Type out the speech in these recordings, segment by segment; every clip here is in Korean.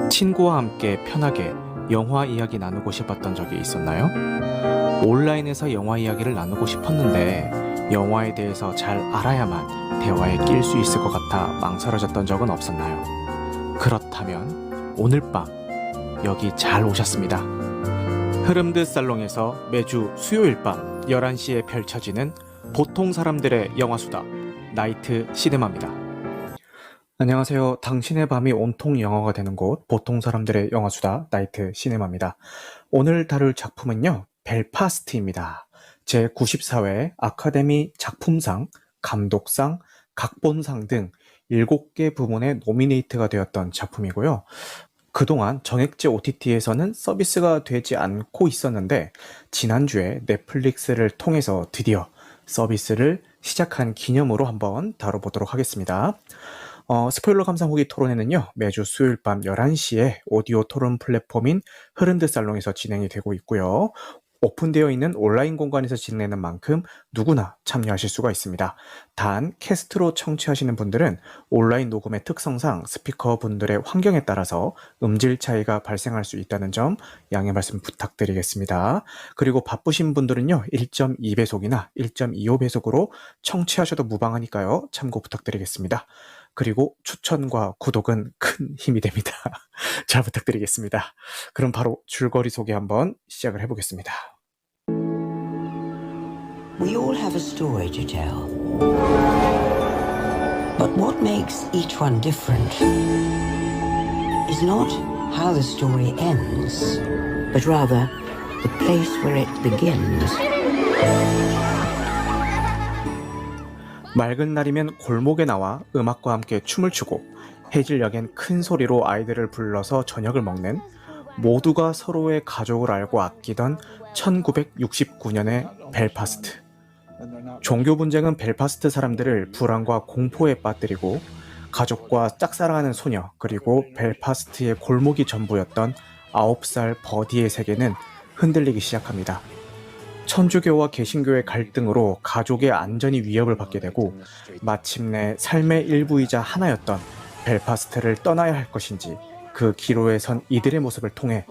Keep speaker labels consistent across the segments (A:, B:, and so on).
A: 친구와 함께 편하게 영화 이야기 나누고 싶었던 적이 있었나요? 온라인에서 영화 이야기를 나누고 싶었는데 영화에 대해서 잘 알아야만 대화에 낄 수 있을 것 같아 망설여졌던 적은 없었나요? 그렇다면 오늘 밤 여기 잘 오셨습니다. 흐름드 살롱에서 매주 수요일 밤 11시에 펼쳐지는 보통 사람들의 영화수다 나이트 시네마입니다. 안녕하세요. 당신의 밤이 온통 영화가 되는 곳 보통 사람들의 영화수다 나이트 시네마입니다. 오늘 다룰 작품은요. 벨파스트입니다. 제94회 아카데미 작품상, 감독상, 각본상 등 7개 부문에 노미네이트가 되었던 작품이고요. 그동안 정액제 OTT에서는 서비스가 되지 않고 있었는데 지난주에 넷플릭스를 통해서 드디어 서비스를 시작한 기념으로 한번 다뤄보도록 하겠습니다. 스포일러 감상 후기 토론회는요, 매주 수요일 밤 11시에 오디오 토론 플랫폼인 흐름드 살롱에서 진행이 되고 있고요. 오픈되어 있는 온라인 공간에서 진행하는 만큼 누구나 참여하실 수가 있습니다. 단, 캐스트로 청취하시는 분들은 온라인 녹음의 특성상 스피커 분들의 환경에 따라서 음질 차이가 발생할 수 있다는 점 양해 말씀 부탁드리겠습니다. 그리고 바쁘신 분들은요, 1.2배속이나 1.25배속으로 청취하셔도 무방하니까요, 참고 부탁드리겠습니다. 그리고 추천과 구독은 큰 힘이 됩니다. 잘 부탁드리겠습니다. 그럼 바로 줄거리 소개 한번 시작을 해보겠습니다.
B: We all have a story to tell. But what makes each one different is not how the story ends, but rather the place where it begins.
A: 맑은 날이면 골목에 나와 음악과 함께 춤을 추고 해질녘엔 큰 소리로 아이들을 불러서 저녁을 먹는 모두가 서로의 가족을 알고 아끼던 1969년의 벨파스트. 종교 분쟁은 벨파스트 사람들을 불안과 공포에 빠뜨리고 가족과 짝사랑하는 소녀 그리고 벨파스트의 골목이 전부였던 9살 버디의 세계는 흔들리기 시작합니다. 천주교와 개신교의 갈등으로 가족의 안전이 위협을 받게 되고 마침내 삶의 일부이자 하나였던 벨파스트를 떠나야 할 것인지 그 기로에 선 이들의 모습을 통해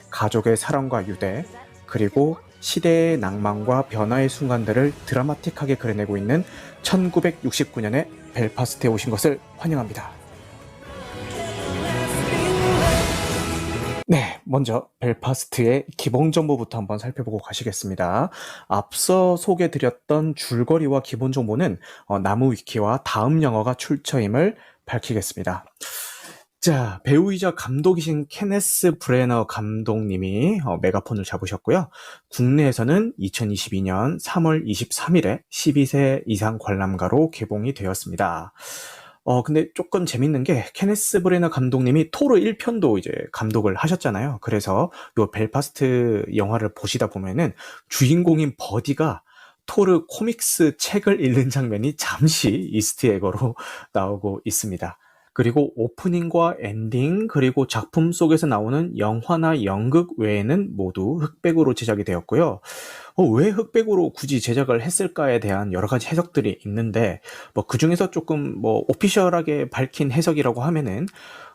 A: 가족의 사랑과 유대 그리고 시대의 낭만과 변화의 순간들을 드라마틱하게 그려내고 있는 1969년의 벨파스트에 오신 것을 환영합니다. 네, 먼저 벨파스트의 기본 정보부터 한번 살펴보고 가시겠습니다. 앞서 소개드렸던 줄거리와 기본 정보는 나무 위키와 다음 영화가 출처임을 밝히겠습니다. 자, 배우이자 감독이신 케네스 브래너 감독님이 메가폰을 잡으셨고요. 국내에서는 2022년 3월 23일에 12세 이상 관람가로 개봉이 되었습니다. 근데 조금 재밌는 게 케네스 브래너 감독님이 토르 1편도 이제 감독을 하셨잖아요. 그래서 요 벨파스트 영화를 보시다 보면은 주인공인 버디가 토르 코믹스 책을 읽는 장면이 잠시 이스트에거로 나오고 있습니다. 그리고 오프닝과 엔딩 그리고 작품 속에서 나오는 영화나 연극 외에는 모두 흑백으로 제작이 되었고요. 왜 흑백으로 굳이 제작을 했을까에 대한 여러 가지 해석들이 있는데 그 중에서 조금 오피셜하게 밝힌 해석이라고 하면은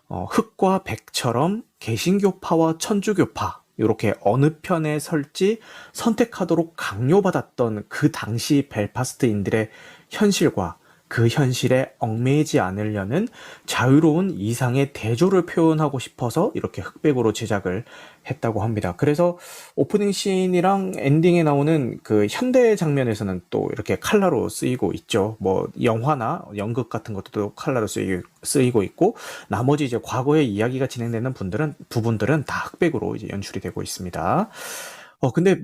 A: 흑과 백처럼 개신교파와 천주교파 이렇게 어느 편에 설지 선택하도록 강요받았던 그 당시 벨파스트인들의 현실과 그 현실에 얽매이지 않으려는 자유로운 이상의 대조를 표현하고 싶어서 이렇게 흑백으로 제작을 했다고 합니다. 그래서 오프닝 씬이랑 엔딩에 나오는 그 현대 장면에서는 또 이렇게 컬러로 쓰이고 있죠. 영화나 연극 같은 것도 컬러로 쓰이고 있고 나머지 이제 과거의 이야기가 진행되는 부분들은 다 흑백으로 이제 연출이 되고 있습니다. 근데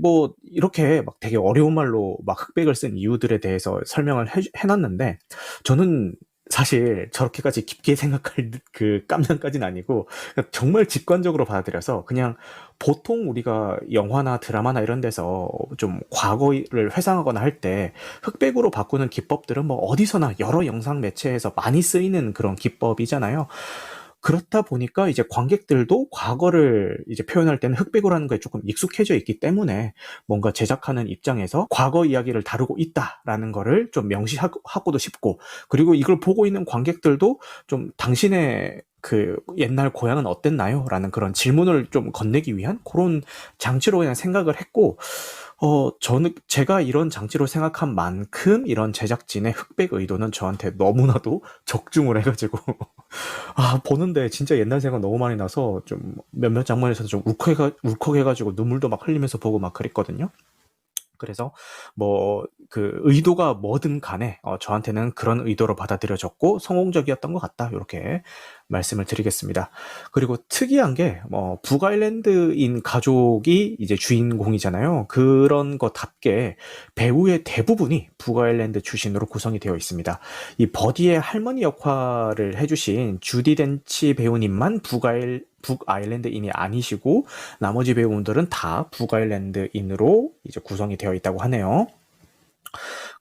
A: 이렇게 막 되게 어려운 말로 막 흑백을 쓴 이유들에 대해서 설명을 해놨는데, 저는 사실 저렇게까지 깊게 생각할 그 깜냥까지는 아니고, 정말 직관적으로 받아들여서 그냥 보통 우리가 영화나 드라마나 이런 데서 좀 과거를 회상하거나 할 때 흑백으로 바꾸는 기법들은 어디서나 여러 영상 매체에서 많이 쓰이는 그런 기법이잖아요. 그렇다 보니까 이제 관객들도 과거를 이제 표현할 때는 흑백으로 하는 거에 조금 익숙해져 있기 때문에 뭔가 제작하는 입장에서 과거 이야기를 다루고 있다라는 거를 좀 명시하고도 싶고, 그리고 이걸 보고 있는 관객들도 좀 당신의 그 옛날 고향은 어땠나요? 라는 그런 질문을 좀 건네기 위한 그런 장치로 그냥 생각을 했고, 저는 제가 이런 장치로 생각한 만큼 이런 제작진의 흑백 의도는 저한테 너무나도 적중을 해가지고 보는데 진짜 옛날 생각 너무 많이 나서 좀 몇몇 장면에서 좀 울컥해가지고 눈물도 막 흘리면서 보고 막 그랬거든요. 그래서 뭐 그 의도가 뭐든 간에 저한테는 그런 의도로 받아들여졌고 성공적이었던 것 같다. 이렇게 말씀을 드리겠습니다. 그리고 특이한 게 북아일랜드인 가족이 이제 주인공이잖아요. 그런 것답게 배우의 대부분이 북아일랜드 출신으로 구성이 되어 있습니다. 이 버디의 할머니 역할을 해주신 주디 덴치 배우님만 북아일랜드인이 아니시고 나머지 배우분들은 다 북아일랜드인으로 이제 구성이 되어 있다고 하네요.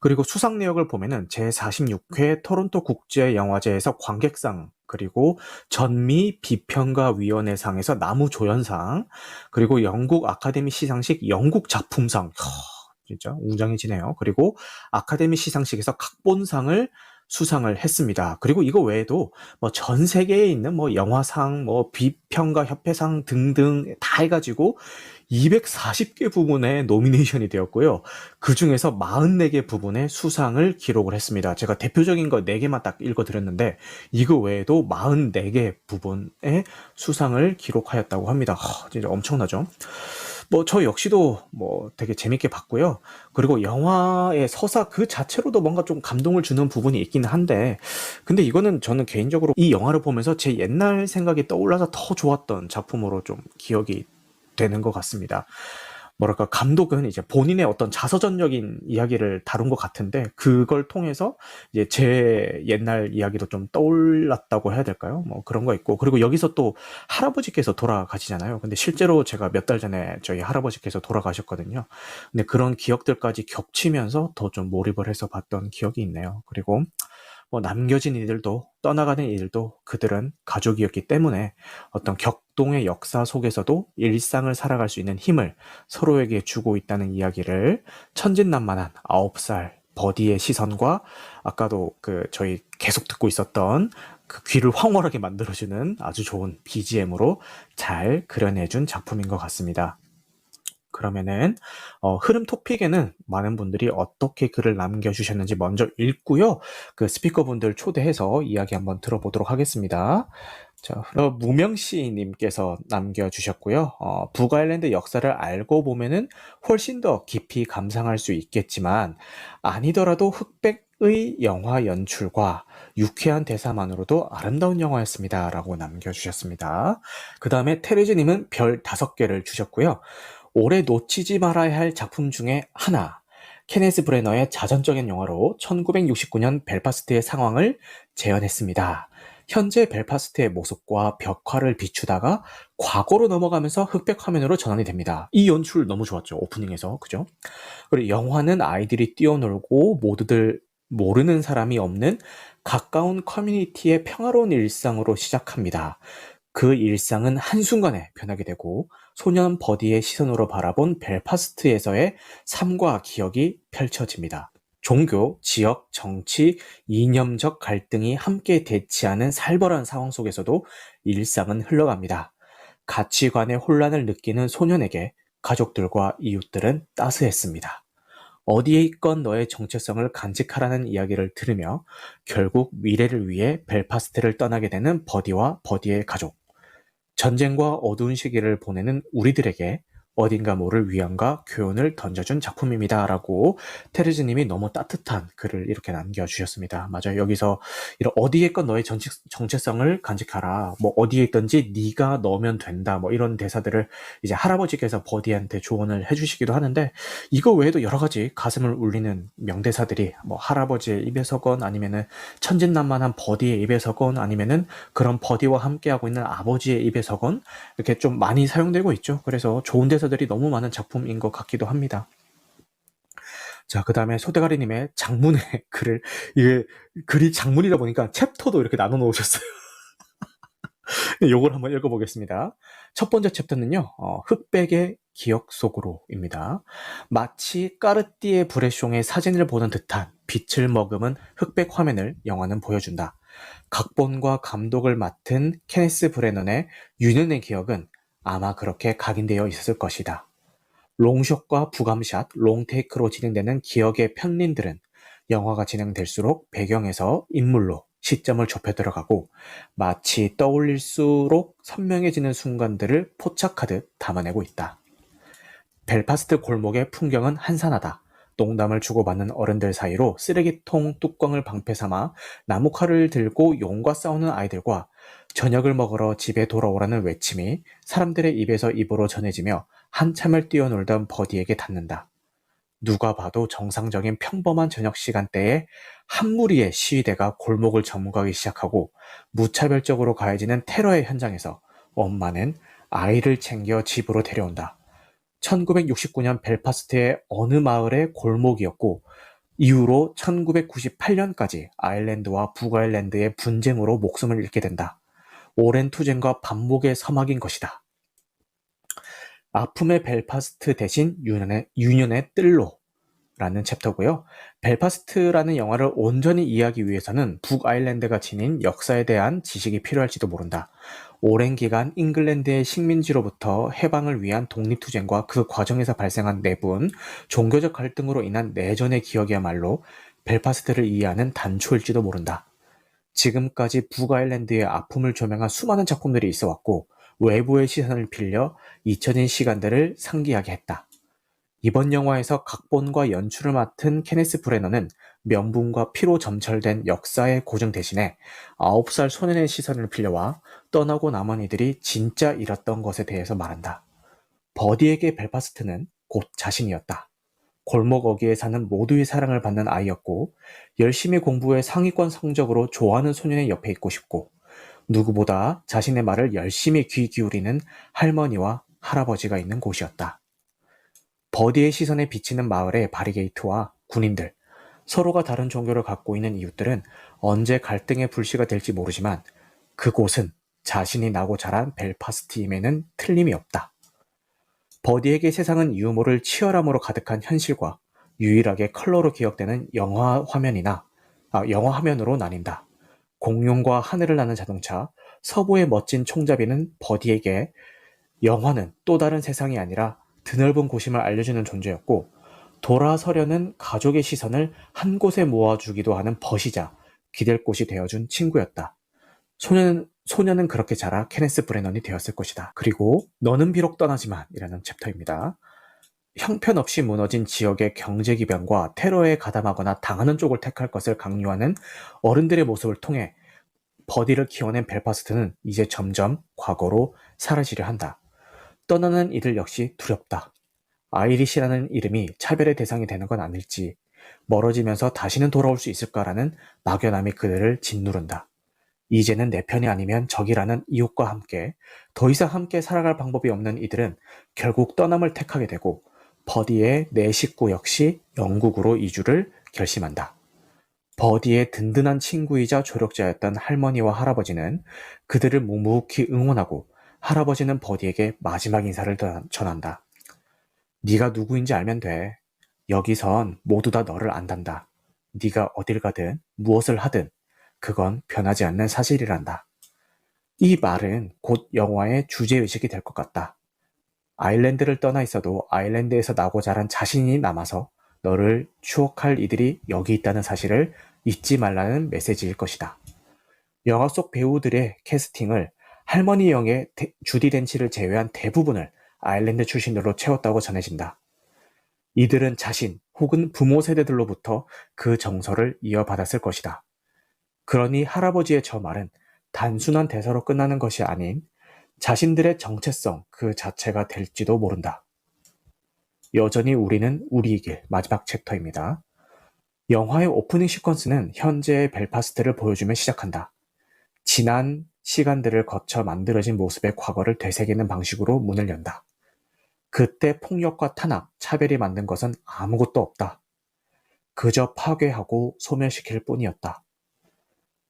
A: 그리고 수상 내역을 보면은 제46회 토론토 국제영화제에서 관객상, 그리고 전미 비평가위원회상에서 나무조연상, 그리고 영국 아카데미 시상식 영국 작품상, 진짜 웅장해지네요. 그리고 아카데미 시상식에서 각본상을 수상을 했습니다. 그리고 이거 외에도 뭐 전 세계에 있는 뭐 영화상, 뭐 비평가 협회상 등등 다 해가지고 240개 부문에 노미네이션이 되었고요. 그 중에서 44개 부분에 수상을 기록을 했습니다. 제가 대표적인 거 4개만 딱 읽어드렸는데 이거 외에도 44개 부분에 수상을 기록하였다고 합니다. 진짜 엄청나죠? 뭐 저 역시도 뭐 되게 재밌게 봤고요. 그리고 영화의 서사 그 자체로도 뭔가 좀 감동을 주는 부분이 있기는 한데, 근데 이거는 저는 개인적으로 이 영화를 보면서 제 옛날 생각이 떠올라서 더 좋았던 작품으로 좀 기억이 되는 것 같습니다. 뭐랄까, 감독은 이제 본인의 어떤 자서전적인 이야기를 다룬 것 같은데 그걸 통해서 이제 제 옛날 이야기도 좀 떠올랐다고 해야 될까요? 뭐 그런 거 있고, 그리고 여기서 또 할아버지께서 돌아가시잖아요. 근데 실제로 제가 몇 달 전에 저희 할아버지께서 돌아가셨거든요. 근데 그런 기억들까지 겹치면서 더 좀 몰입을 해서 봤던 기억이 있네요. 그리고 뭐 남겨진 이들도 떠나가는 이들도 그들은 가족이었기 때문에 어떤 격동의 역사 속에서도 일상을 살아갈 수 있는 힘을 서로에게 주고 있다는 이야기를 천진난만한 9살 버디의 시선과 아까도 그 저희 계속 듣고 있었던 그 귀를 황홀하게 만들어주는 아주 좋은 BGM으로 잘 그려내준 작품인 것 같습니다. 그러면은 흐름 토픽에는 많은 분들이 어떻게 글을 남겨주셨는지 먼저 읽고요. 그 스피커분들 초대해서 이야기 한번 들어보도록 하겠습니다. 자, 무명씨님께서 남겨주셨고요. 북아일랜드 역사를 알고 보면은 훨씬 더 깊이 감상할 수 있겠지만 아니더라도 흑백의 영화 연출과 유쾌한 대사만으로도 아름다운 영화였습니다. 라고 남겨주셨습니다. 그 다음에 테레즈님은 별 5개를 주셨고요. 올해 놓치지 말아야 할 작품 중에 하나, 케네스 브레너의 자전적인 영화로 1969년 벨파스트의 상황을 재현했습니다. 현재 벨파스트의 모습과 벽화를 비추다가 과거로 넘어가면서 흑백 화면으로 전환이 됩니다. 이 연출 너무 좋았죠. 오프닝에서. 그죠? 그리고 영화는 아이들이 뛰어놀고 모두들 모르는 사람이 없는 가까운 커뮤니티의 평화로운 일상으로 시작합니다. 그 일상은 한순간에 변하게 되고 소년 버디의 시선으로 바라본 벨파스트에서의 삶과 기억이 펼쳐집니다. 종교, 지역, 정치, 이념적 갈등이 함께 대치하는 살벌한 상황 속에서도 일상은 흘러갑니다. 가치관의 혼란을 느끼는 소년에게 가족들과 이웃들은 따스했습니다. 어디에 있건 너의 정체성을 간직하라는 이야기를 들으며 결국 미래를 위해 벨파스트를 떠나게 되는 버디와 버디의 가족. 전쟁과 어두운 시기를 보내는 우리들에게 어딘가 모를 위안과 교훈을 던져준 작품입니다. 라고 테레즈님이 너무 따뜻한 글을 이렇게 남겨주셨습니다. 맞아요. 여기서 이런 어디에 있건 너의 정체성을 간직하라. 뭐 어디에 있든지 네가 넣으면 된다. 뭐 이런 대사들을 이제 할아버지께서 버디한테 조언을 해주시기도 하는데, 이거 외에도 여러 가지 가슴을 울리는 명대사들이 뭐 할아버지의 입에서건 아니면은 천진난만한 버디의 입에서건 아니면은 그런 버디와 함께하고 있는 아버지의 입에서건 이렇게 좀 많이 사용되고 있죠. 그래서 좋은 대사들이 너무 많은 작품인 것 같기도 합니다. 자, 그 다음에 소대가리님의 장문의 글을, 이게 글이 장문이다 보니까 챕터도 이렇게 나눠 놓으셨어요. 요걸 한번 읽어보겠습니다. 첫 번째 챕터는요, 흑백의 기억 속으로입니다. 마치 까르띠에 브레숑의 사진을 보는 듯한 빛을 머금은 흑백 화면을 영화는 보여준다. 각본과 감독을 맡은 케네스 브래넌의 유년의 기억은 아마 그렇게 각인되어 있었을 것이다. 롱숏과 부감샷, 롱테이크로 진행되는 기억의 편린들은 영화가 진행될수록 배경에서 인물로 시점을 좁혀 들어가고 마치 떠올릴수록 선명해지는 순간들을 포착하듯 담아내고 있다. 벨파스트 골목의 풍경은 한산하다. 농담을 주고받는 어른들 사이로 쓰레기통 뚜껑을 방패 삼아 나무칼을 들고 용과 싸우는 아이들과 저녁을 먹으러 집에 돌아오라는 외침이 사람들의 입에서 입으로 전해지며 한참을 뛰어놀던 버디에게 닿는다. 누가 봐도 정상적인 평범한 저녁 시간대에 한 무리의 시위대가 골목을 점거하기 시작하고 무차별적으로 가해지는 테러의 현장에서 엄마는 아이를 챙겨 집으로 데려온다. 1969년 벨파스트의 어느 마을의 골목이었고 이후로 1998년까지 아일랜드와 북아일랜드의 분쟁으로 목숨을 잃게 된다. 오랜 투쟁과 반목의 서막인 것이다. 아픔의 벨파스트 대신 유년의 뜰로 라는 챕터고요. 벨파스트라는 영화를 온전히 이해하기 위해서는 북아일랜드가 지닌 역사에 대한 지식이 필요할지도 모른다. 오랜 기간 잉글랜드의 식민지로부터 해방을 위한 독립투쟁과 그 과정에서 발생한 내분, 종교적 갈등으로 인한 내전의 기억이야말로 벨파스트를 이해하는 단초일지도 모른다. 지금까지 북아일랜드의 아픔을 조명한 수많은 작품들이 있어 왔고 외부의 시선을 빌려 잊혀진 시간들을 상기하게 했다. 이번 영화에서 각본과 연출을 맡은 케네스 브래너는 명분과 피로 점철된 역사의 고증 대신에 9살 소년의 시선을 빌려와 떠나고 남은 이들이 진짜 잃었던 것에 대해서 말한다. 버디에게 벨파스트는 곧 자신이었다. 골목 어귀에 사는 모두의 사랑을 받는 아이였고 열심히 공부해 상위권 성적으로 좋아하는 소년의 옆에 있고 싶고 누구보다 자신의 말을 열심히 귀 기울이는 할머니와 할아버지가 있는 곳이었다. 버디의 시선에 비치는 마을의 바리게이트와 군인들, 서로가 다른 종교를 갖고 있는 이웃들은 언제 갈등의 불씨가 될지 모르지만 그곳은 자신이 나고 자란 벨파스트임에는 틀림이 없다. 버디에게 세상은 유머를 치열함으로 가득한 현실과 유일하게 컬러로 기억되는 영화 화면으로 나뉜다. 공룡과 하늘을 나는 자동차, 서부의 멋진 총잡이는 버디에게 영화는 또 다른 세상이 아니라 드넓은 곳임을 알려주는 존재였고 돌아서려는 가족의 시선을 한 곳에 모아주기도 하는 벗이자 기댈 곳이 되어준 친구였다. 소년은 그렇게 자라 케네스 브래넌이 되었을 것이다. 그리고 너는 비록 떠나지만 이라는 챕터입니다. 형편없이 무너진 지역의 경제기변과 테러에 가담하거나 당하는 쪽을 택할 것을 강요하는 어른들의 모습을 통해 버디를 키워낸 벨파스트는 이제 점점 과거로 사라지려 한다. 떠나는 이들 역시 두렵다. 아이리시라는 이름이 차별의 대상이 되는 건 아닐지, 멀어지면서 다시는 돌아올 수 있을까라는 막연함이 그들을 짓누른다. 이제는 내 편이 아니면 적이라는 이웃과 함께 더 이상 함께 살아갈 방법이 없는 이들은 결국 떠남을 택하게 되고 버디의 네 식구 역시 영국으로 이주를 결심한다. 버디의 든든한 친구이자 조력자였던 할머니와 할아버지는 그들을 묵묵히 응원하고 할아버지는 버디에게 마지막 인사를 전한다. 네가 누구인지 알면 돼. 여기선 모두 다 너를 안단다. 네가 어딜 가든 무엇을 하든 그건 변하지 않는 사실이란다. 이 말은 곧 영화의 주제의식이 될 것 같다. 아일랜드를 떠나 있어도 아일랜드에서 나고 자란 자신이 남아서 너를 추억할 이들이 여기 있다는 사실을 잊지 말라는 메시지일 것이다. 영화 속 배우들의 캐스팅을 할머니 역의 주디 덴치를 제외한 대부분을 아일랜드 출신으로 채웠다고 전해진다. 이들은 자신 혹은 부모 세대들로부터 그 정서를 이어받았을 것이다. 그러니 할아버지의 저 말은 단순한 대사로 끝나는 것이 아닌 자신들의 정체성 그 자체가 될지도 모른다. 여전히 우리는 우리의 길 마지막 챕터입니다. 영화의 오프닝 시퀀스는 현재의 벨파스트를 보여주며 시작한다. 지난 시간들을 거쳐 만들어진 모습의 과거를 되새기는 방식으로 문을 연다. 그때 폭력과 탄압, 차별이 만든 것은 아무것도 없다. 그저 파괴하고 소멸시킬 뿐이었다.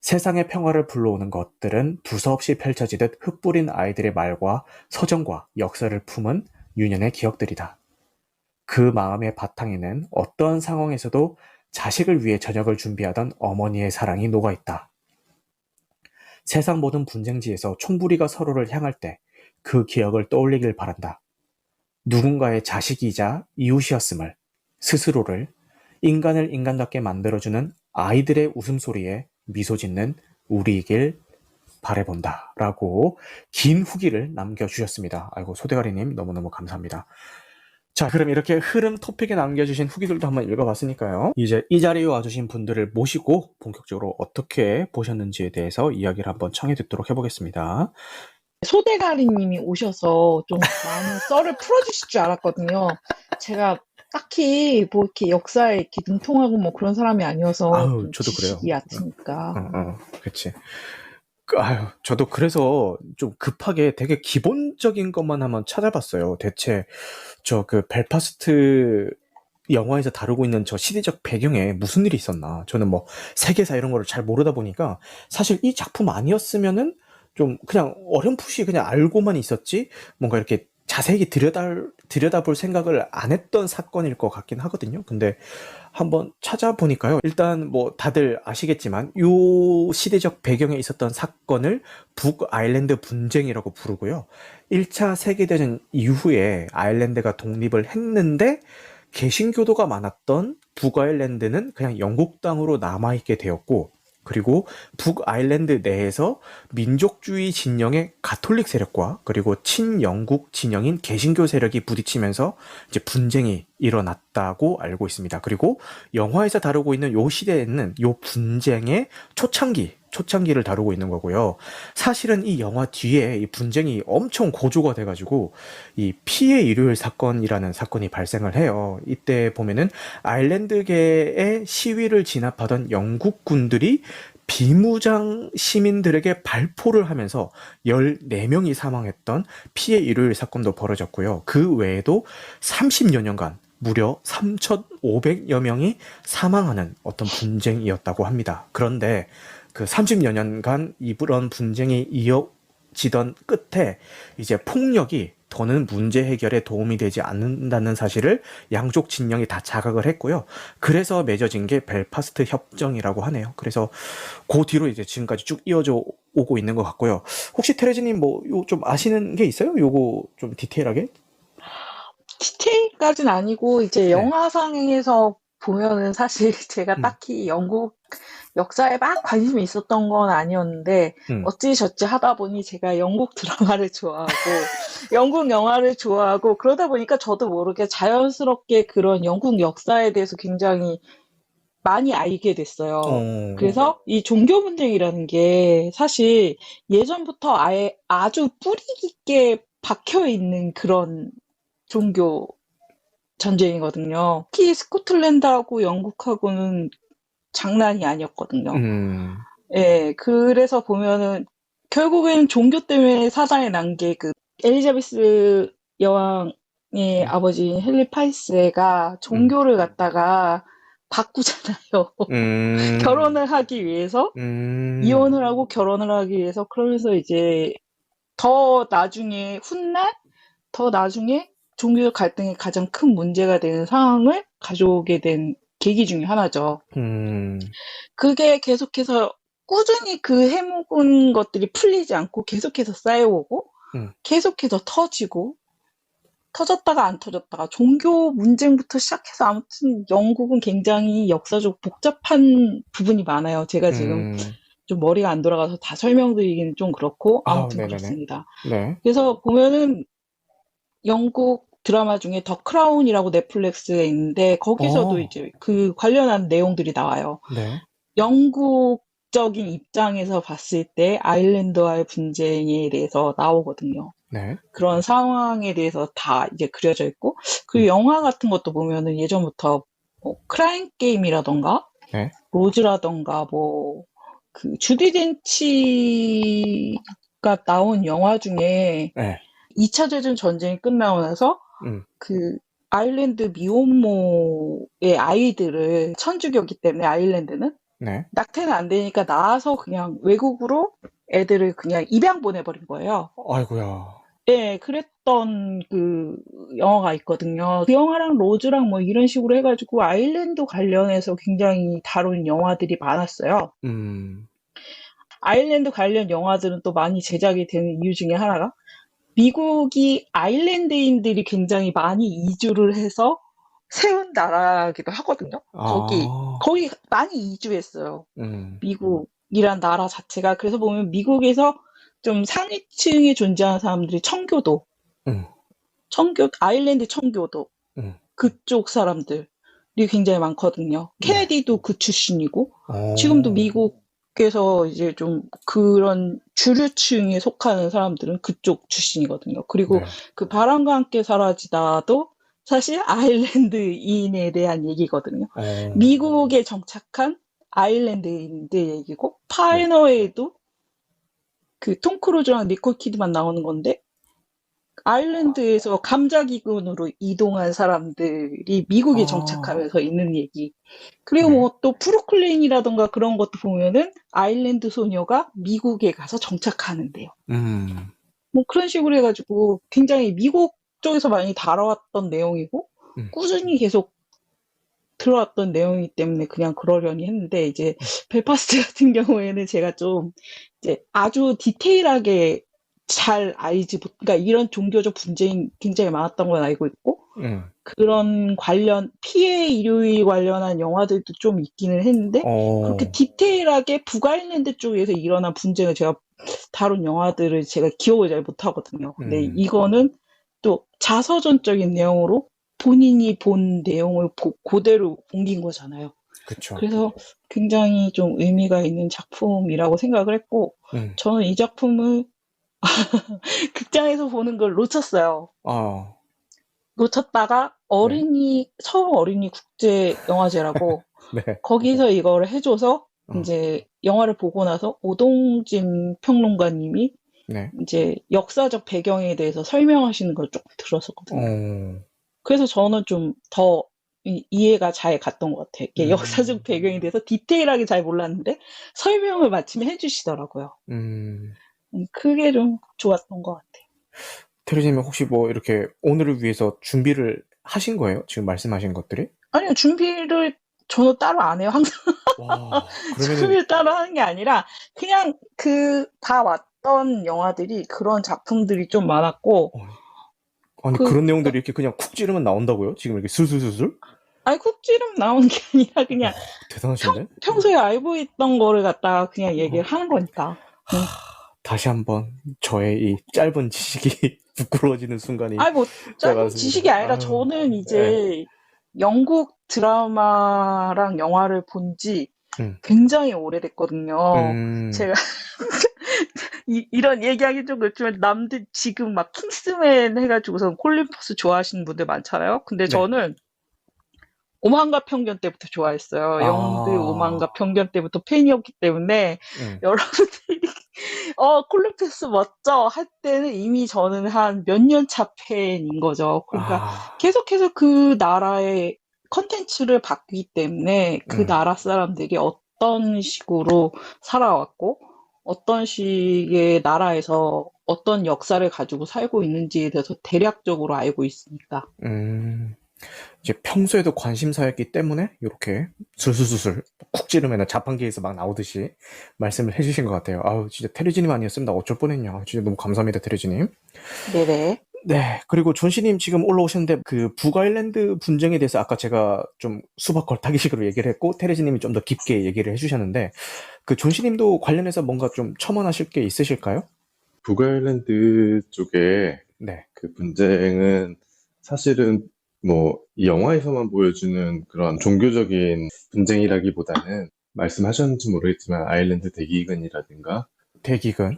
A: 세상의 평화를 불러오는 것들은 두서없이 펼쳐지듯 흩뿌린 아이들의 말과 서정과 역사를 품은 유년의 기억들이다. 그 마음의 바탕에는 어떠한 상황에서도 자식을 위해 저녁을 준비하던 어머니의 사랑이 녹아있다. 세상 모든 분쟁지에서 총부리가 서로를 향할 때 그 기억을 떠올리길 바란다. 누군가의 자식이자 이웃이었음을, 스스로를, 인간을 인간답게 만들어주는 아이들의 웃음소리에 미소 짓는 우리이길 바라본다. 라고 긴 후기를 남겨주셨습니다. 아이고, 소대가리님 너무너무 감사합니다. 자, 그럼 이렇게 흐름 토픽에 남겨주신 후기들도 한번 읽어봤으니까요. 이제 이 자리에 와주신 분들을 모시고 본격적으로 어떻게 보셨는지에 대해서 이야기를 한번 청해 듣도록 해보겠습니다.
C: 소대가리님이 오셔서 좀 많은 썰을 풀어주실 줄 알았거든요. 제가 딱히 뭐 이렇게 역사에 이렇게 능통하고 뭐 그런 사람이 아니어서
A: 아유,
C: 좀
A: 저도 그래요.
C: 지식이 얕으니까.
A: 그치. 아유, 저도 그래서 좀 급하게 되게 기본적인 것만 한번 찾아봤어요. 대체 저 그 벨파스트 영화에서 다루고 있는 저 시대적 배경에 무슨 일이 있었나. 저는 뭐 세계사 이런 거를 잘 모르다 보니까 사실 이 작품 아니었으면은 좀 그냥 어렴풋이 그냥 알고만 있었지 뭔가 이렇게 자세히 들여다볼 생각을 안 했던 사건일 것 같긴 하거든요. 근데 한번 찾아보니까요. 일단 뭐 다들 아시겠지만 요 시대적 배경에 있었던 사건을 북아일랜드 분쟁이라고 부르고요. 1차 세계대전 이후에 아일랜드가 독립을 했는데 개신교도가 많았던 북아일랜드는 그냥 영국 땅으로 남아있게 되었고, 그리고 북아일랜드 내에서 민족주의 진영의 가톨릭 세력과 그리고 친영국 진영인 개신교 세력이 부딪히면서 이제 분쟁이 일어났다고 알고 있습니다. 그리고 영화에서 다루고 있는 요 시대에는 요 분쟁의 초창기를 다루고 있는 거고요. 사실은 이 영화 뒤에 이 분쟁이 엄청 고조가 돼가지고 이 피해 일요일 사건이라는 사건이 발생을 해요. 이때 보면은 아일랜드계의 시위를 진압하던 영국 군들이 비무장 시민들에게 발포를 하면서 14명이 사망했던 피해 일요일 사건도 벌어졌고요. 그 외에도 30여 년간 무려 3,500여 명이 사망하는 어떤 분쟁이었다고 합니다. 그런데 그 30여 년간 이런 분쟁이 이어지던 끝에 이제 폭력이 더는 문제 해결에 도움이 되지 않는다는 사실을 양쪽 진영이 다 자각을 했고요. 그래서 맺어진 게 벨파스트 협정이라고 하네요. 그래서 그 뒤로 이제 지금까지 쭉 이어져 오고 있는 것 같고요. 혹시 테레즈님 뭐 좀 아시는 게 있어요? 요거 좀 디테일하게?
C: 디테일까지는 아니고 이제
A: 네.
C: 영화상에서 보면은 사실 제가 딱히 영국 역사에 막 관심이 있었던 건 아니었는데 어찌저찌 하다 보니 제가 영국 드라마를 좋아하고 영국 영화를 좋아하고 그러다 보니까 저도 모르게 자연스럽게 그런 영국 역사에 대해서 굉장히 많이 알게 됐어요. 그래서 이 종교 분쟁이라는 게 사실 예전부터 아주 뿌리 깊게 박혀 있는 그런 종교 전쟁이거든요. 특히 스코틀랜드하고 영국하고는 장난이 아니었거든요. 예, 그래서 보면은 결국엔 종교 때문에 사단이 난 게 그 엘리자베스 여왕의 아버지인 헨리 8세가 종교를 갖다가 바꾸잖아요. 결혼을 하기 위해서 이혼을 하고 결혼을 하기 위해서 그러면서 이제 더 나중에 종교 갈등이 가장 큰 문제가 되는 상황을 가져오게 된 계기 중에 하나죠. 그게 계속해서 꾸준히 그 해묵은 것들이 풀리지 않고 계속해서 쌓여오고 계속해서 터졌다가 안 터졌다가 종교 문쟁부터 시작해서 아무튼 영국은 굉장히 역사적 복잡한 부분이 많아요. 제가 지금 좀 머리가 안 돌아가서 다 설명드리기는 좀 그렇고 아무튼 그렇습니다.
A: 네.
C: 그래서 보면은 영국 드라마 중에 더 크라운이라고 넷플릭스에 있는데 거기서도 이제 그 관련한 내용들이 나와요.
A: 네.
C: 영국적인 입장에서 봤을 때 아일랜드와의 분쟁에 대해서 나오거든요.
A: 네.
C: 그런 상황에 대해서 다 이제 그려져 있고 그 영화 같은 것도 보면은 예전부터 뭐 크라임 게임이라던가
A: 네.
C: 로즈라던가 뭐 그 주디 덴치가 나온 영화 중에 2차 대전 전쟁이 끝나고 나서 그 아일랜드 미혼모의 아이들을 천주교기 때문에 아일랜드는
A: 네.
C: 낙태는 안 되니까 낳아서 그냥 외국으로 애들을 그냥 입양 보내버린 거예요.
A: 아이고야.
C: 예, 그랬던 그 영화가 있거든요. 그 영화랑 로즈랑 뭐 이런 식으로 해가지고 아일랜드 관련해서 굉장히 다룬 영화들이 많았어요.
A: 음.
C: 아일랜드 관련 영화들은 또 많이 제작이 되는 이유 중에 하나가 미국이 아일랜드인들이 굉장히 많이 이주를 해서 세운 나라기도 하거든요.
A: 아.
C: 거기 많이 이주했어요.
A: 음.
C: 미국이란 나라 자체가. 그래서 보면 미국에서 좀 상위층에 존재하는 사람들이
A: 음.
C: 아일랜드 청교도,
A: 음.
C: 그쪽 사람들이 굉장히 많거든요.
A: 네.
C: 케네디도 그 출신이고, 지금도
A: 어.
C: 미국에서 이제 좀 그런 주류층에 속하는 사람들은 그쪽 출신이거든요. 그리고
A: 네.
C: 그 바람과 함께 사라지다도 사실 아일랜드인에 대한 얘기거든요.
A: 어.
C: 미국에 정착한 아일랜드인들 얘기고,
A: 네.
C: 파이너에도 그 톰 크루즈랑 니콜 키드만 나오는 건데, 아일랜드에서 감자기근으로 이동한 사람들이 미국에
A: 아.
C: 정착하면서 있는 얘기. 그리고
A: 네.
C: 뭐 또 브루클린이라던가 그런 것도 보면은 아일랜드 소녀가 미국에 가서 정착하는데요.
A: 음.
C: 뭐 그런 식으로 해가지고 굉장히 미국 쪽에서 많이 다뤄왔던 내용이고
A: 음.
C: 꾸준히 계속 들어왔던 내용이기 때문에 그냥 그러려니 했는데 이제 벨파스트 같은 경우에는 제가 좀 이제 아주 디테일하게 잘 알지 못, 그러니까 이런 종교적 분쟁이 굉장히 많았던 건 알고 있고
A: 음.
C: 그런 관련 피해 일요일 관련한 영화들도 좀 있기는 했는데 그렇게
A: 어.
C: 디테일하게 북아일랜드 쪽에서 일어난 분쟁을 제가 다룬 영화들을 제가 기억을 잘 못하거든요. 근데
A: 음.
C: 이거는 또 자서전적인 내용으로 본인이 본 내용을 그대로 옮긴 거잖아요.
A: 그쵸.
C: 그래서 굉장히 좀 의미가 있는 작품이라고 생각을 했고,
A: 음.
C: 저는 이 작품을 극장에서 보는 걸 놓쳤어요.
A: 아.
C: 놓쳤다가
A: 네.
C: 서울 어린이 국제 영화제라고
A: 네.
C: 거기서 이거를 해줘서
A: 어.
C: 이제 영화를 보고 나서 오동진 평론가님이
A: 네.
C: 이제 역사적 배경에 대해서 설명하시는 걸 조금 들었었거든요.
A: 어.
C: 그래서 저는 좀 더 이해가 잘 갔던 것 같아요. 이게 역사적
A: 음.
C: 배경에 대해서 디테일하게 잘 몰랐는데 설명을 마침 해주시더라고요.
A: 음.
C: 그게 좀 좋았던 것 같아요.
A: 테리님은 혹시 뭐 이렇게 오늘을 위해서 준비를 하신 거예요? 지금 말씀하신 것들이?
C: 아니요, 준비를 저는 따로 안 해요. 항상
A: 와, 그러면은
C: 준비를 따로 하는 게 아니라 그냥 다 왔던 영화들이 그런 작품들이 좀 많았고
A: 어, 아니
C: 그
A: 그런 내용들이 이렇게 그냥 쿡 찌르면 나온다고요? 지금 이렇게 술술술술?
C: 아니 쿡지름 나오는 게 아니라 그냥
A: 대단하신데?
C: 평소에 알고 있던 거를 갖다가 그냥 얘기를
A: 어.
C: 하는 거니까. 응.
A: 다시 한번 저의 이 짧은 지식이 부끄러워지는 순간이
C: 아니 뭐 짧은 지식이
A: 다가왔습니다.
C: 아니라
A: 아유,
C: 저는
A: 예.
C: 이제 영국 드라마랑 영화를 본지
A: 음.
C: 굉장히 오래됐거든요.
A: 음.
C: 제가 이런 얘기하기 좀 그렇지만 남들 지금 막 킹스맨 해가지고서 콜린 퍼스 좋아하시는 분들 많잖아요. 근데
A: 네.
C: 저는 오만과 편견 때부터 좋아했어요. 영웅들
A: 아.
C: 오만과 편견 때부터 팬이었기 때문에
A: 음.
C: 여러분들이 콜린 퍼스 멋져 할 때는 이미 저는 한 몇 년 차 팬인 거죠. 그러니까
A: 아.
C: 계속해서 그 나라의 컨텐츠를 봤기 때문에 그
A: 음.
C: 나라 사람들이 어떤 식으로 살아왔고 어떤 식의 나라에서 어떤 역사를 가지고 살고 있는지에 대해서 대략적으로 알고 있으니까.
A: 음. 이제 평소에도 관심사였기 때문에 요렇게 술술술술 쿡 찌르면은 자판기에서 막 나오듯이 말씀을 해 주신 것 같아요. 아우 진짜 테리지님 아니었으면 나 어쩔 뻔했냐. 진짜 너무 감사합니다, 테리지님.
C: 네네.
A: 네. 그리고 존씨님 지금 올라오셨는데 그 북아일랜드 분쟁에 대해서 아까 제가 좀 수박 걸타기식으로 얘기를 했고 테리지님이 좀 더 깊게 얘기를 해 주셨는데 그 존씨님도 관련해서 뭔가 좀 첨언하실 게 있으실까요?
D: 북아일랜드 쪽에
A: 네.
D: 그 분쟁은 사실은 뭐 이 영화에서만 보여주는 그런 종교적인 분쟁이라기보다는 말씀하셨는지 모르겠지만 아일랜드 대기근이라든가
A: 대기근.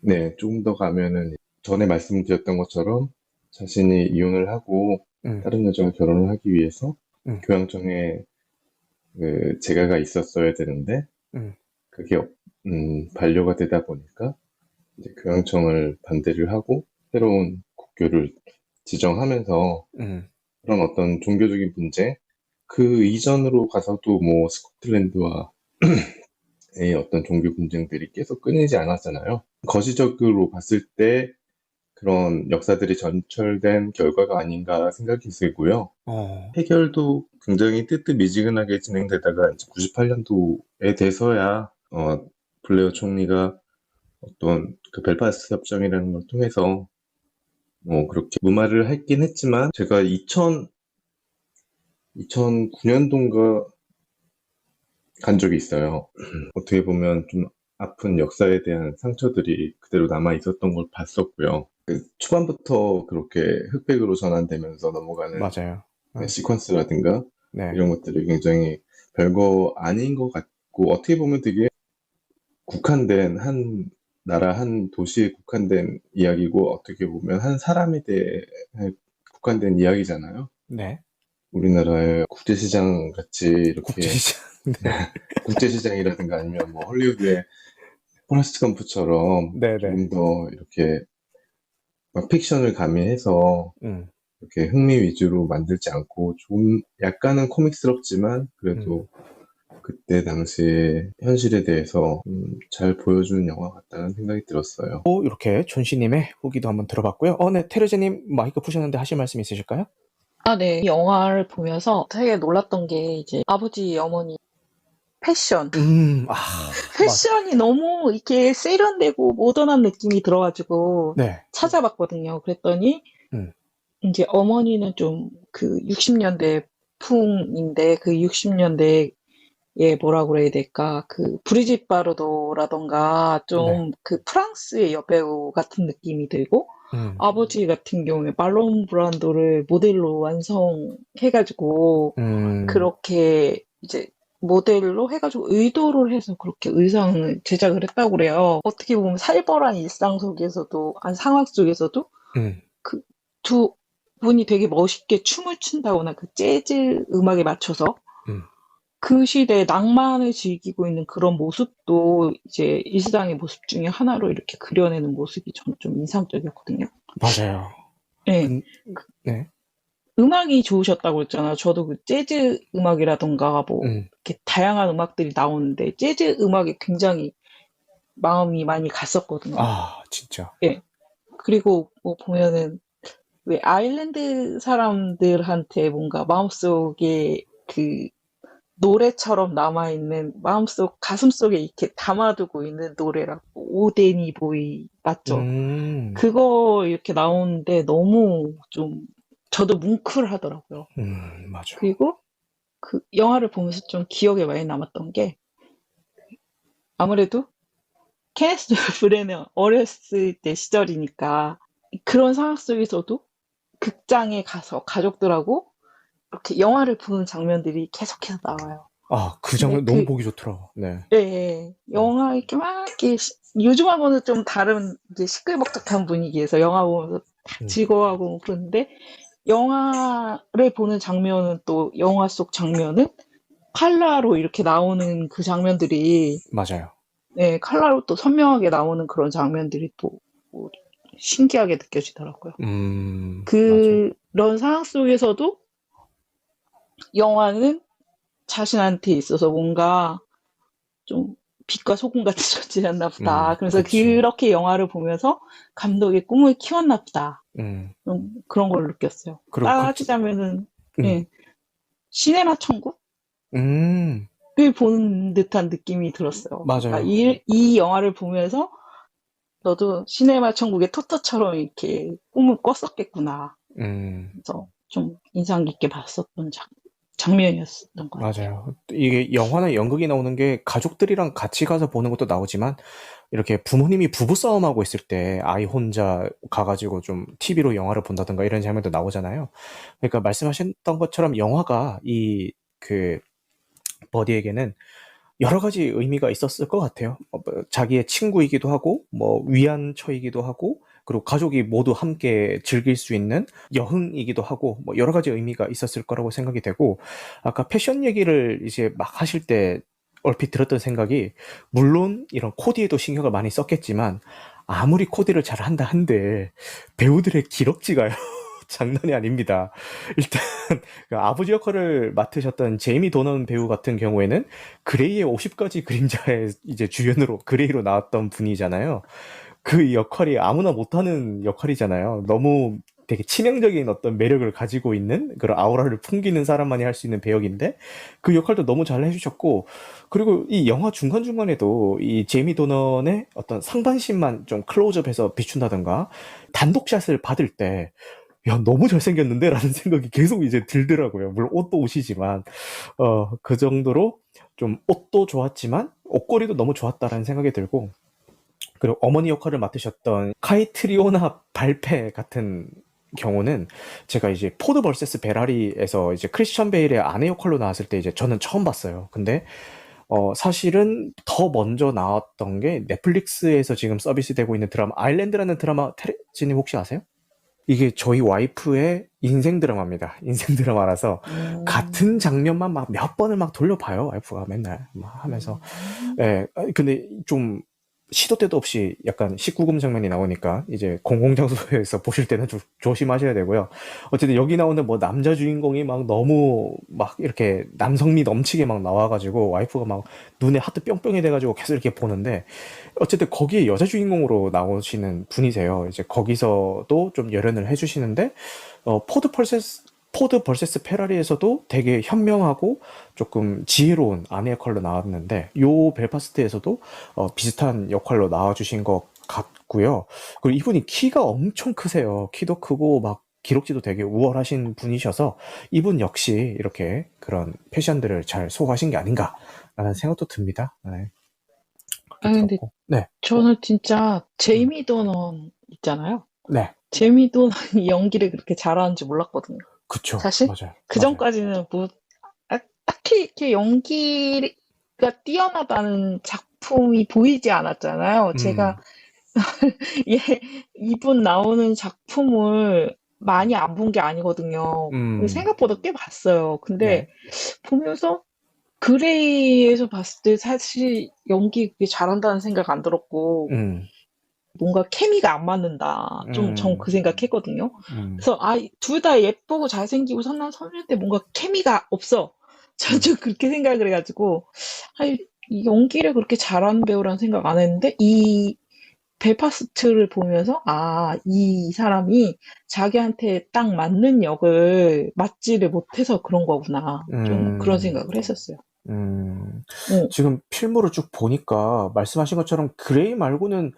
A: 네.
D: 조금 더 가면은 전에 말씀드렸던 것처럼 자신이 이혼을 하고
A: 음.
D: 다른 여자와 결혼을 하기 위해서
A: 음.
D: 교황청에 그 재가가 있었어야 되는데
A: 음.
D: 그게 반려가 되다 보니까 이제 교황청을 반대를 하고 새로운 국교를 지정하면서
A: 음.
D: 그런 어떤 종교적인 문제, 그 이전으로 가서도 뭐 스코틀랜드와 어떤 종교 분쟁들이 계속 끊이지 않았잖아요. 거시적으로 봤을 때 그런 역사들이 전철된 결과가 아닌가 생각이 들고요. 해결도 굉장히 뜨뜻미지근하게 진행되다가 98년도에 돼서야 블레어 총리가 어떤 그 벨파스트 협정이라는 걸 통해서 그렇게 무마를 했긴 했지만 제가 2009년도인가 간 적이 있어요. 어떻게 보면 좀 아픈 역사에 대한 상처들이 그대로 남아 있었던 걸 봤었고요. 초반부터 그렇게 흑백으로 전환되면서 넘어가는
A: 맞아요.
D: 시퀀스라든가
A: 네.
D: 이런 것들이 굉장히 별거 아닌 것 같고 어떻게 보면 되게 국한된 한 나라 한 도시에 국한된 이야기고 어떻게 보면 한 사람에 대해 국한된 이야기잖아요.
A: 네.
D: 우리나라의 국제시장 같이 이렇게
A: 국제시장. 네.
D: 국제시장이라든가 아니면 뭐 헐리우드의 포레스트 검프처럼
A: 네네.
D: 조금 더 이렇게 막 픽션을 가미해서 이렇게 흥미 위주로 만들지 않고 좀 약간은 코믹스럽지만 그래도 그때 당시의 현실에 대해서 잘 보여주는 영화 같다는 생각이 들었어요.
A: 이렇게 존씨님의 후기도 한번 들어봤고요. 네, 테르즈님 마이크 푸셨는데 하실 말씀 있으실까요?
C: 네. 이 영화를 보면서 되게 놀랐던 게 이제 아버지, 어머니 패션. 패션이 너무 이렇게 세련되고 모던한 느낌이 들어가지고
A: 네.
C: 찾아봤거든요. 그랬더니 이제 어머니는 좀 그 60년대 풍인데 그 60년대에 뭐라고 그래야 될까? 그 브리짓 바르도라던가 좀 그 프랑스의 여배우 같은 느낌이 들고 아버지 같은 경우에 말론 브란도를 모델로 완성해가지고 그렇게 이제 모델로 해가지고 의도를 해서 그렇게 의상을 제작을 했다고 그래요. 어떻게 보면 살벌한 일상 속에서도, 상황 속에서도 그 두 분이 되게 멋있게 춤을 춘다거나 그 재즈 음악에 맞춰서 그 시대의 낭만을 즐기고 있는 그런 모습도 이제 일상의 모습 중에 하나로 이렇게 그려내는 모습이 저는 좀 인상적이었거든요.
A: 맞아요.
C: 네.
A: 네.
C: 음악이 좋으셨다고 했잖아요. 저도 그 재즈 음악이라던가 뭐 이렇게 다양한 음악들이 나오는데 재즈 음악에 굉장히 마음이 많이 갔었거든요.
A: 진짜.
C: 예. 그리고 뭐 보면은 왜 아일랜드 사람들한테 뭔가 마음속에 그 노래처럼 남아있는 마음속 가슴속에 이렇게 담아두고 있는 노래라고 오데니 보이 맞죠? 그거 이렇게 나오는데 너무 좀 저도 뭉클하더라고요.
A: 맞아.
C: 그리고 그 영화를 보면서 좀 기억에 많이 남았던 게 아무래도 케네스 브래너 어렸을 때 시절이니까 그런 상황 속에서도 극장에 가서 가족들하고 이렇게 영화를 보는 장면들이 계속해서 나와요.
A: 그 장면 너무 보기 좋더라고. 네.
C: 네. 영화 이렇게 막 이렇게 요즘하고는 좀 다른 이제 시끌벅적한 분위기에서 영화 보면서 다 즐거워하고 그러는데 영화를 보는 장면은 또 영화 속 장면은 컬러로 이렇게 나오는 그 장면들이
A: 맞아요.
C: 네, 컬러로 또 선명하게 나오는 그런 장면들이 또 뭐 신기하게 느껴지더라고요. 그런 상황 속에서도 영화는 자신한테 있어서 뭔가 좀 빛과 소금 같은 존재였나 보다. 그래서 그렇게 영화를 보면서 감독의 꿈을 키웠나 보다. 그런 걸 느꼈어요. 따지자면은 예, 시네마 천국? 을 보는 듯한 느낌이 들었어요.
A: 맞아요.
C: 그러니까 이 영화를 보면서 너도 시네마 천국의 토토처럼 이렇게 꿈을 꿨었겠구나. 그래서 좀 인상 깊게 봤었던 장면이었던 것 같아요.
A: 맞아요. 이게 영화나 연극이 나오는 게 가족들이랑 같이 가서 보는 것도 나오지만 이렇게 부모님이 부부싸움하고 있을 때 아이 혼자 가가지고 좀 TV로 영화를 본다든가 이런 장면도 나오잖아요. 그러니까 말씀하셨던 것처럼 영화가 버디에게는 여러 가지 의미가 있었을 것 같아요. 자기의 친구이기도 하고, 위안처이기도 하고, 그리고 가족이 모두 함께 즐길 수 있는 여흥이기도 하고, 여러 가지 의미가 있었을 거라고 생각이 되고, 아까 패션 얘기를 이제 막 하실 때 얼핏 들었던 생각이, 물론 이런 코디에도 신경을 많이 썼겠지만, 아무리 코디를 잘 한다 한들, 배우들의 기럭지가요. 장난이 아닙니다. 일단 그 아버지 역할을 맡으셨던 제이미 도넌 배우 같은 경우에는 그레이의 50가지 그림자의 이제 주연으로 그레이로 나왔던 분이잖아요. 그 역할이 아무나 못하는 역할이잖아요. 너무 되게 치명적인 어떤 매력을 가지고 있는 그런 아우라를 풍기는 사람만이 할 수 있는 배역인데 그 역할도 너무 잘 해주셨고 그리고 이 영화 중간중간에도 이 제이미 도넌의 어떤 상반신만 좀 클로즈업해서 비춘다든가 단독샷을 받을 때 야, 너무 잘생겼는데? 라는 생각이 계속 이제 들더라고요. 물론 옷도 옷이지만, 그 정도로 좀 옷도 좋았지만, 옷걸이도 너무 좋았다라는 생각이 들고, 그리고 어머니 역할을 맡으셨던 카이트리오나 발페 같은 경우는 제가 이제 포드 벌세스 베라리에서 이제 크리스천 베일의 아내 역할로 나왔을 때 이제 저는 처음 봤어요. 근데 사실은 더 먼저 나왔던 게 넷플릭스에서 지금 서비스되고 있는 드라마 아일랜드라는 드라마 테레지님 혹시 아세요? 이게 저희 와이프의 인생 드라마입니다. 인생 드라마라서 같은 장면만 막 몇 번을 막 돌려봐요. 와이프가 맨날 막 하면서. 예, 근데 좀 시도 때도 없이 약간 19금 장면이 나오니까 이제 공공장소에서 보실 때는 좀 조심하셔야 되고요. 어쨌든 여기 나오는 뭐 남자 주인공이 막 너무 막 이렇게 남성미 넘치게 막 나와가지고 와이프가 막 눈에 하트 뿅뿅이 돼가지고 계속 이렇게 보는데 어쨌든 거기에 여자 주인공으로 나오시는 분이세요. 이제 거기서도 좀 열연을 해주시는데 포드 벌세스 페라리에서도 되게 현명하고 조금 지혜로운 아내 역할로 나왔는데 요 벨파스트에서도 비슷한 역할로 나와주신 것 같고요. 그리고 이분이 키가 엄청 크세요. 키도 크고 막 기럭지도 되게 우월하신 분이셔서 이분 역시 이렇게 그런 패션들을 잘 소화하신 게 아닌가라는 생각도 듭니다. 네.
C: 아니, 근데
A: 네.
C: 저는 진짜 제이미 도넌 있잖아요.
A: 네.
C: 제이미 도넌이 연기를 그렇게 잘하는지 몰랐거든요.
A: 그쵸.
C: 사실
A: 맞아요.
C: 그 전까지는 뭐 딱히 이렇게 연기가 뛰어나다는 작품이 보이지 않았잖아요. 제가 이분 나오는 작품을 많이 안 본 게 아니거든요. 생각보다 꽤 봤어요. 근데
A: 네.
C: 보면서 그레이에서 봤을 때 사실 연기 그렇게 잘한다는 생각 안 들었고 뭔가 케미가 안 맞는다. 좀 전 그 생각했거든요. 그래서 둘 다 예쁘고 잘생기고 선한 선수인데 뭔가 케미가 없어. 전 좀 그렇게 생각을 해가지고 이 연기를 그렇게 잘하는 배우라는 생각 안 했는데 이 벨파스트를 보면서 이 사람이 자기한테 딱 맞는 역을 맡지를 못해서 그런 거구나. 좀 그런 생각을 했었어요.
A: 지금 필모를 쭉 보니까 말씀하신 것처럼 그레이 말고는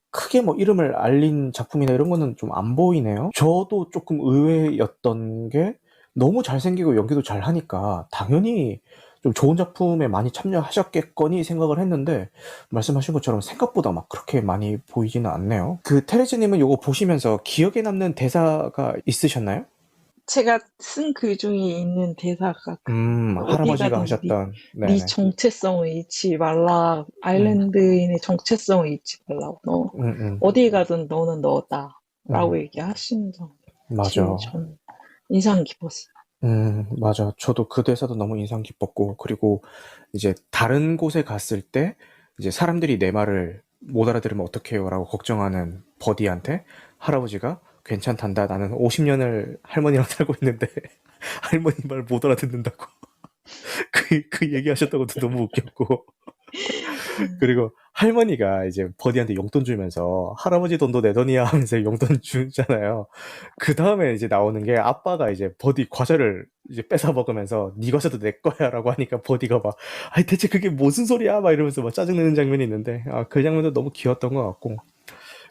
A: 크게 뭐 이름을 알린 작품이나 이런 거는 좀 안 보이네요. 저도 조금 의외였던 게 너무 잘생기고 연기도 잘하니까 당연히 좀 좋은 작품에 많이 참여하셨겠거니 생각을 했는데 말씀하신 것처럼 생각보다 막 그렇게 많이 보이지는 않네요. 그 테레즈님은 요거 보시면서 기억에 남는 대사가 있으셨나요?
C: 제가 쓴 글 중에 있는 대사가
A: 할아버지가 하셨던
C: 네 정체성을 잃지 말라. 아일랜드인의 정체성을 잃지 말라고. 너 어디에 가든 너는 너다. 라고 얘기하시는 점.
A: 맞아.
C: 전 인상 깊었어요.
A: 맞아. 저도 그 대사도 너무 인상 깊었고, 그리고 이제 다른 곳에 갔을 때, 이제 사람들이 내 말을 못 알아들으면 어떡해요? 라고 걱정하는 버디한테 할아버지가 괜찮단다. 나는 50년을 할머니랑 살고 있는데, 할머니 말 못 알아듣는다고. 그 얘기하셨다고도 너무 웃겼고. 그리고 할머니가 이제 버디한테 용돈 주면서 할아버지 돈도 내 돈이야 하면서 용돈 주잖아요. 그 다음에 이제 나오는 게 아빠가 이제 버디 과자를 이제 뺏어 먹으면서 네 과자도 내 거야 라고 하니까 버디가 막 아니 대체 그게 무슨 소리야 막 이러면서 막 짜증내는 장면이 있는데 그 장면도 너무 귀여웠던 것 같고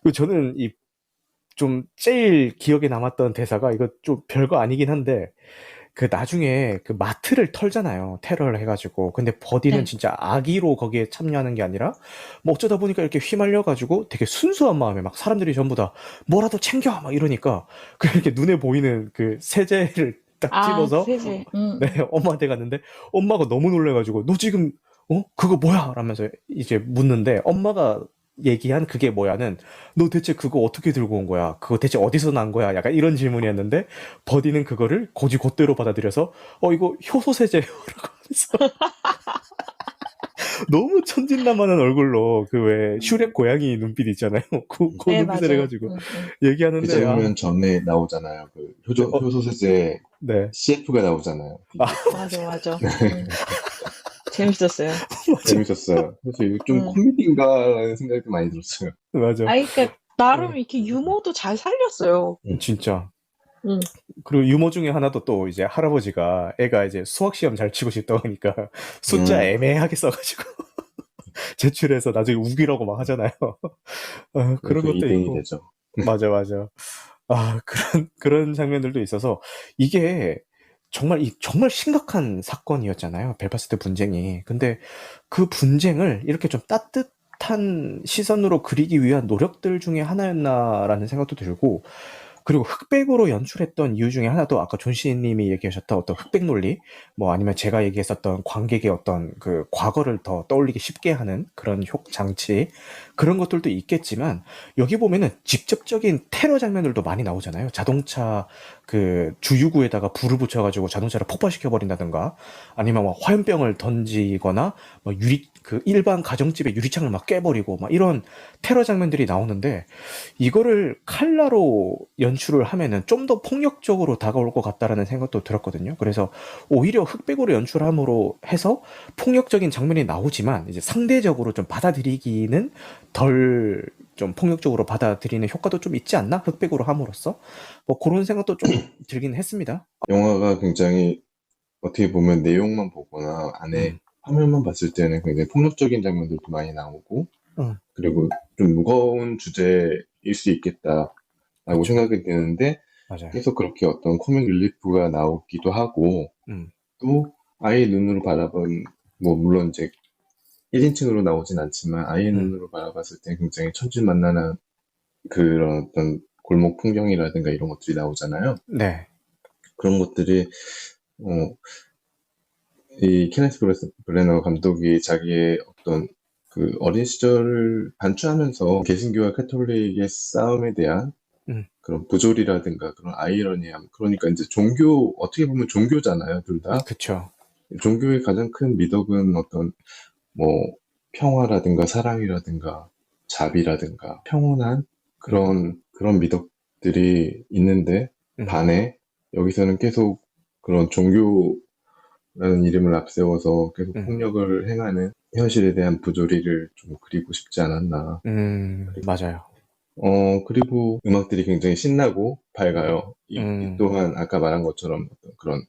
A: 그리고 저는 이 좀 제일 기억에 남았던 대사가 이거 좀 별거 아니긴 한데 그 나중에 그 마트를 털잖아요. 테러를 해가지고. 근데 버디는 진짜 악의로 거기에 참여하는 게 아니라 뭐 어쩌다 보니까 이렇게 휘말려가지고 되게 순수한 마음에 막 사람들이 전부 다 뭐라도 챙겨 막 이러니까 그렇게 눈에 보이는 그 세제를 딱 집어서
C: 세제.
A: 네, 엄마한테 갔는데 엄마가 너무 놀래가지고 너 지금 그거 뭐야? 라면서 이제 묻는데 엄마가 얘기한 그게 뭐야는 너 대체 그거 어떻게 들고 온 거야? 그거 대체 어디서 난 거야? 약간 이런 질문이었는데 버디는 그거를 곧이곧대로 받아들여서 이거 효소 세제라고 하면서 너무 천진난만한 얼굴로 그 왜 슈렉 고양이 눈빛 있잖아요. 그
C: 네,
A: 눈빛을
C: 맞아요.
A: 해가지고
D: 그
A: 얘기하는데
D: 장면 전에 나오잖아요. 그
A: 네,
D: 효소세제
A: 네.
D: CF가 나오잖아요.
A: 아,
C: 맞아, 맞아. 재밌었어요.
A: 맞아,
D: 재밌었어요. 그래서 이거 좀
C: 음.
D: 코미디인가라는 생각이 많이 들었어요.
A: 맞아.
C: 그러니까 나름 이렇게 유머도 잘 살렸어요.
A: 진짜.
C: 음.
A: 그리고 유머 중에 하나도 또 이제 할아버지가 애가 이제 수학 시험 잘 치고 싶다고 하니까 숫자
D: 음,
A: 애매하게 써가지고 제출해서 나중에 우기라고 막 하잖아요. 그런
D: 그래서
A: 것도
D: 2등이
A: 있고.
D: 되죠.
A: 맞아, 맞아. 그런 장면들도 있어서 이게 정말 심각한 사건이었잖아요. 벨파스트 분쟁이. 근데 그 분쟁을 이렇게 좀 따뜻한 시선으로 그리기 위한 노력들 중에 하나였나라는 생각도 들고, 그리고 흑백으로 연출했던 이유 중에 하나도 아까 존시님이 얘기하셨던 어떤 흑백 논리, 뭐 아니면 제가 얘기했었던 관객의 어떤 그 과거를 더 떠올리기 쉽게 하는 그런 장치, 그런 것들도 있겠지만, 여기 보면은 직접적인 테러 장면들도 많이 나오잖아요. 자동차 그 주유구에다가 불을 붙여가지고 자동차를 폭발시켜버린다든가, 아니면 뭐 화염병을 던지거나, 뭐 그 일반 가정집의 유리창을 막 깨버리고, 막 이런 테러 장면들이 나오는데, 이거를 칼라로 연출을 하면은 좀 더 폭력적으로 다가올 것 같다라는 생각도 들었거든요. 그래서 오히려 흑백으로 연출함으로 해서 폭력적인 장면이 나오지만 이제 상대적으로 좀 받아들이기는 덜 좀 폭력적으로 받아들이는 효과도 좀 있지 않나? 흑백으로 함으로써 뭐 그런 생각도 좀 들긴 했습니다.
D: 영화가 굉장히 어떻게 보면 내용만 보거나 안에
A: 음,
D: 화면만 봤을 때는 굉장히 폭력적인 장면들도 많이 나오고,
A: 음,
D: 그리고 좀 무거운 주제일 수 있겠다라고
A: 그쵸,
D: 생각이 드는데,
A: 맞아요.
D: 계속 그렇게 어떤 코믹 릴리프가 나오기도 하고,
A: 음,
D: 또 아이의 눈으로 바라본, 뭐 물론 이제 1인칭으로 나오진 않지만 아이의
A: 음,
D: 눈으로 바라봤을 때 굉장히 천진만만한 그런 어떤 골목 풍경이라든가 이런 것들이 나오잖아요.
A: 네,
D: 그런 것들이 어, 이 케네스 브레너 감독이 자기의 어떤 그 어린 시절을 반추하면서 개신교와 카톨릭의 싸움에 대한
A: 음,
D: 그런 부조리라든가 그런 아이러니함, 그러니까 이제 종교, 어떻게 보면 종교잖아요, 둘 다.
A: 그쵸,
D: 종교의 가장 큰 미덕은 어떤 뭐 평화라든가 사랑이라든가 자비라든가 평온한
A: 음,
D: 그런 미덕들이 있는데,
A: 음,
D: 반해 여기서는 계속 그런 종교라는 이름을 앞세워서 계속
A: 음,
D: 폭력을 행하는 현실에 대한 부조리를 좀 그리고 싶지 않았나.
A: 맞아요.
D: 그리고 음악들이 굉장히 신나고
A: 음,
D: 밝아요. 이
A: 음,
D: 또한 아까 말한 것처럼 어떤 그런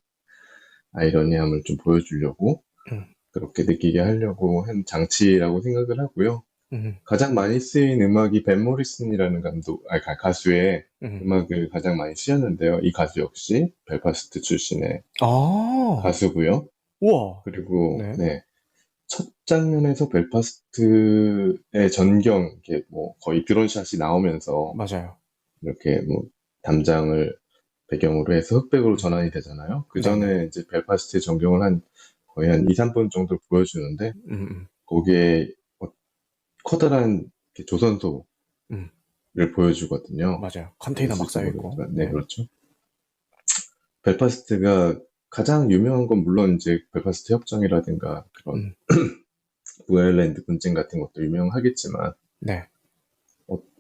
D: 아이러니함을 좀 보여주려고
A: 음,
D: 그렇게 느끼게 하려고 한 장치라고 생각을 하고요.
A: 음,
D: 가장 많이 쓰인 음악이 벤 모리슨이라는 가수의
A: 음.
D: 음악을 가장 많이 쓰였는데요. 이 가수 역시 벨파스트 출신의
A: 아,
D: 가수고요.
A: 우와,
D: 그리고
A: 네,
D: 네, 첫 장면에서 벨파스트의 전경, 이렇게 뭐 거의 드론샷이 나오면서
A: 맞아요.
D: 이렇게 뭐 담장을 배경으로 해서 흑백으로
A: 음,
D: 전환이 되잖아요. 그
A: 네네.
D: 전에 이제 벨파스트의 전경을 거의 한 2, 3분 정도 보여주는데,
A: 음,
D: 거기에 커다란 이렇게 조선소를
A: 음,
D: 보여주거든요.
A: 맞아요. 컨테이너 막
D: 보였을지
A: 쌓여있고.
D: 모르겠지만, 네,
A: 네.
D: 그렇죠. 벨파스트가 가장 유명한 건 물론 이제 벨파스트 협정이라든가 그런
A: 음,
D: 부엘랜드 분쟁 같은 것도 유명하겠지만,
A: 네.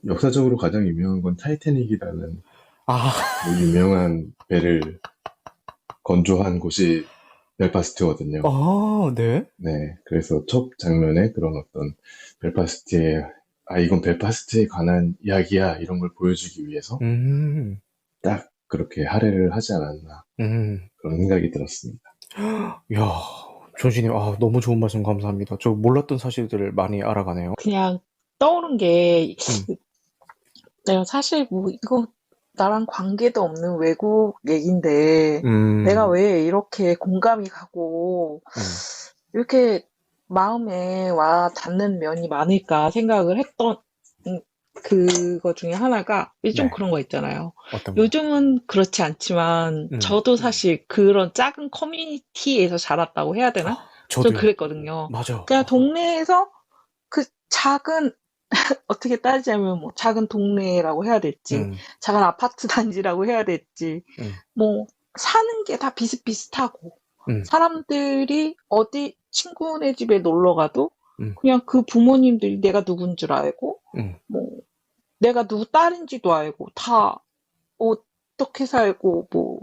D: 역사적으로 가장 유명한 건 타이타닉이라는
A: 아,
D: 그 유명한 배를 건조한 곳이 벨파스트거든요.
A: 네.
D: 네, 그래서 첫 장면에 그런 어떤 벨파스트의, 이건 벨파스트에 관한 이야기야, 이런 걸 보여주기 위해서
A: 음,
D: 딱 그렇게 할애를 하지 않았나,
A: 음.
D: 그런 생각이 들었습니다.
A: 야, 존시님, 너무 좋은 말씀 감사합니다. 저 몰랐던 사실들을 많이 알아가네요.
C: 그냥 떠오른 게,
A: 음,
C: 내가 사실 뭐, 이거 나랑 관계도 없는 외국 얘긴데, 내가
A: 음,
C: 왜 이렇게 공감이 가고,
A: 음,
C: 이렇게 마음에 와 닿는 면이 많을까 생각을 했던 그거 중에 하나가 좀
A: 네.
C: 그런 거 있잖아요.
A: 어떤 거요?
C: 요즘은 그렇지 않지만
A: 음,
C: 저도 사실 그런 작은 커뮤니티에서 자랐다고 해야 되나? 좀
A: 저도요.
C: 그랬거든요.
A: 맞아.
C: 그냥 동네에서 그 작은 어떻게 따지자면 뭐 작은 동네라고 해야 될지,
A: 음,
C: 작은 아파트 단지라고 해야 될지,
A: 음,
C: 뭐 사는 게 다 비슷비슷하고,
A: 음,
C: 사람들이 어디 친구네 집에 놀러 가도 그냥 그 부모님들이 내가 누군 줄 알고, 뭐, 내가 누구 딸인지도 알고, 다 어떻게 살고, 뭐,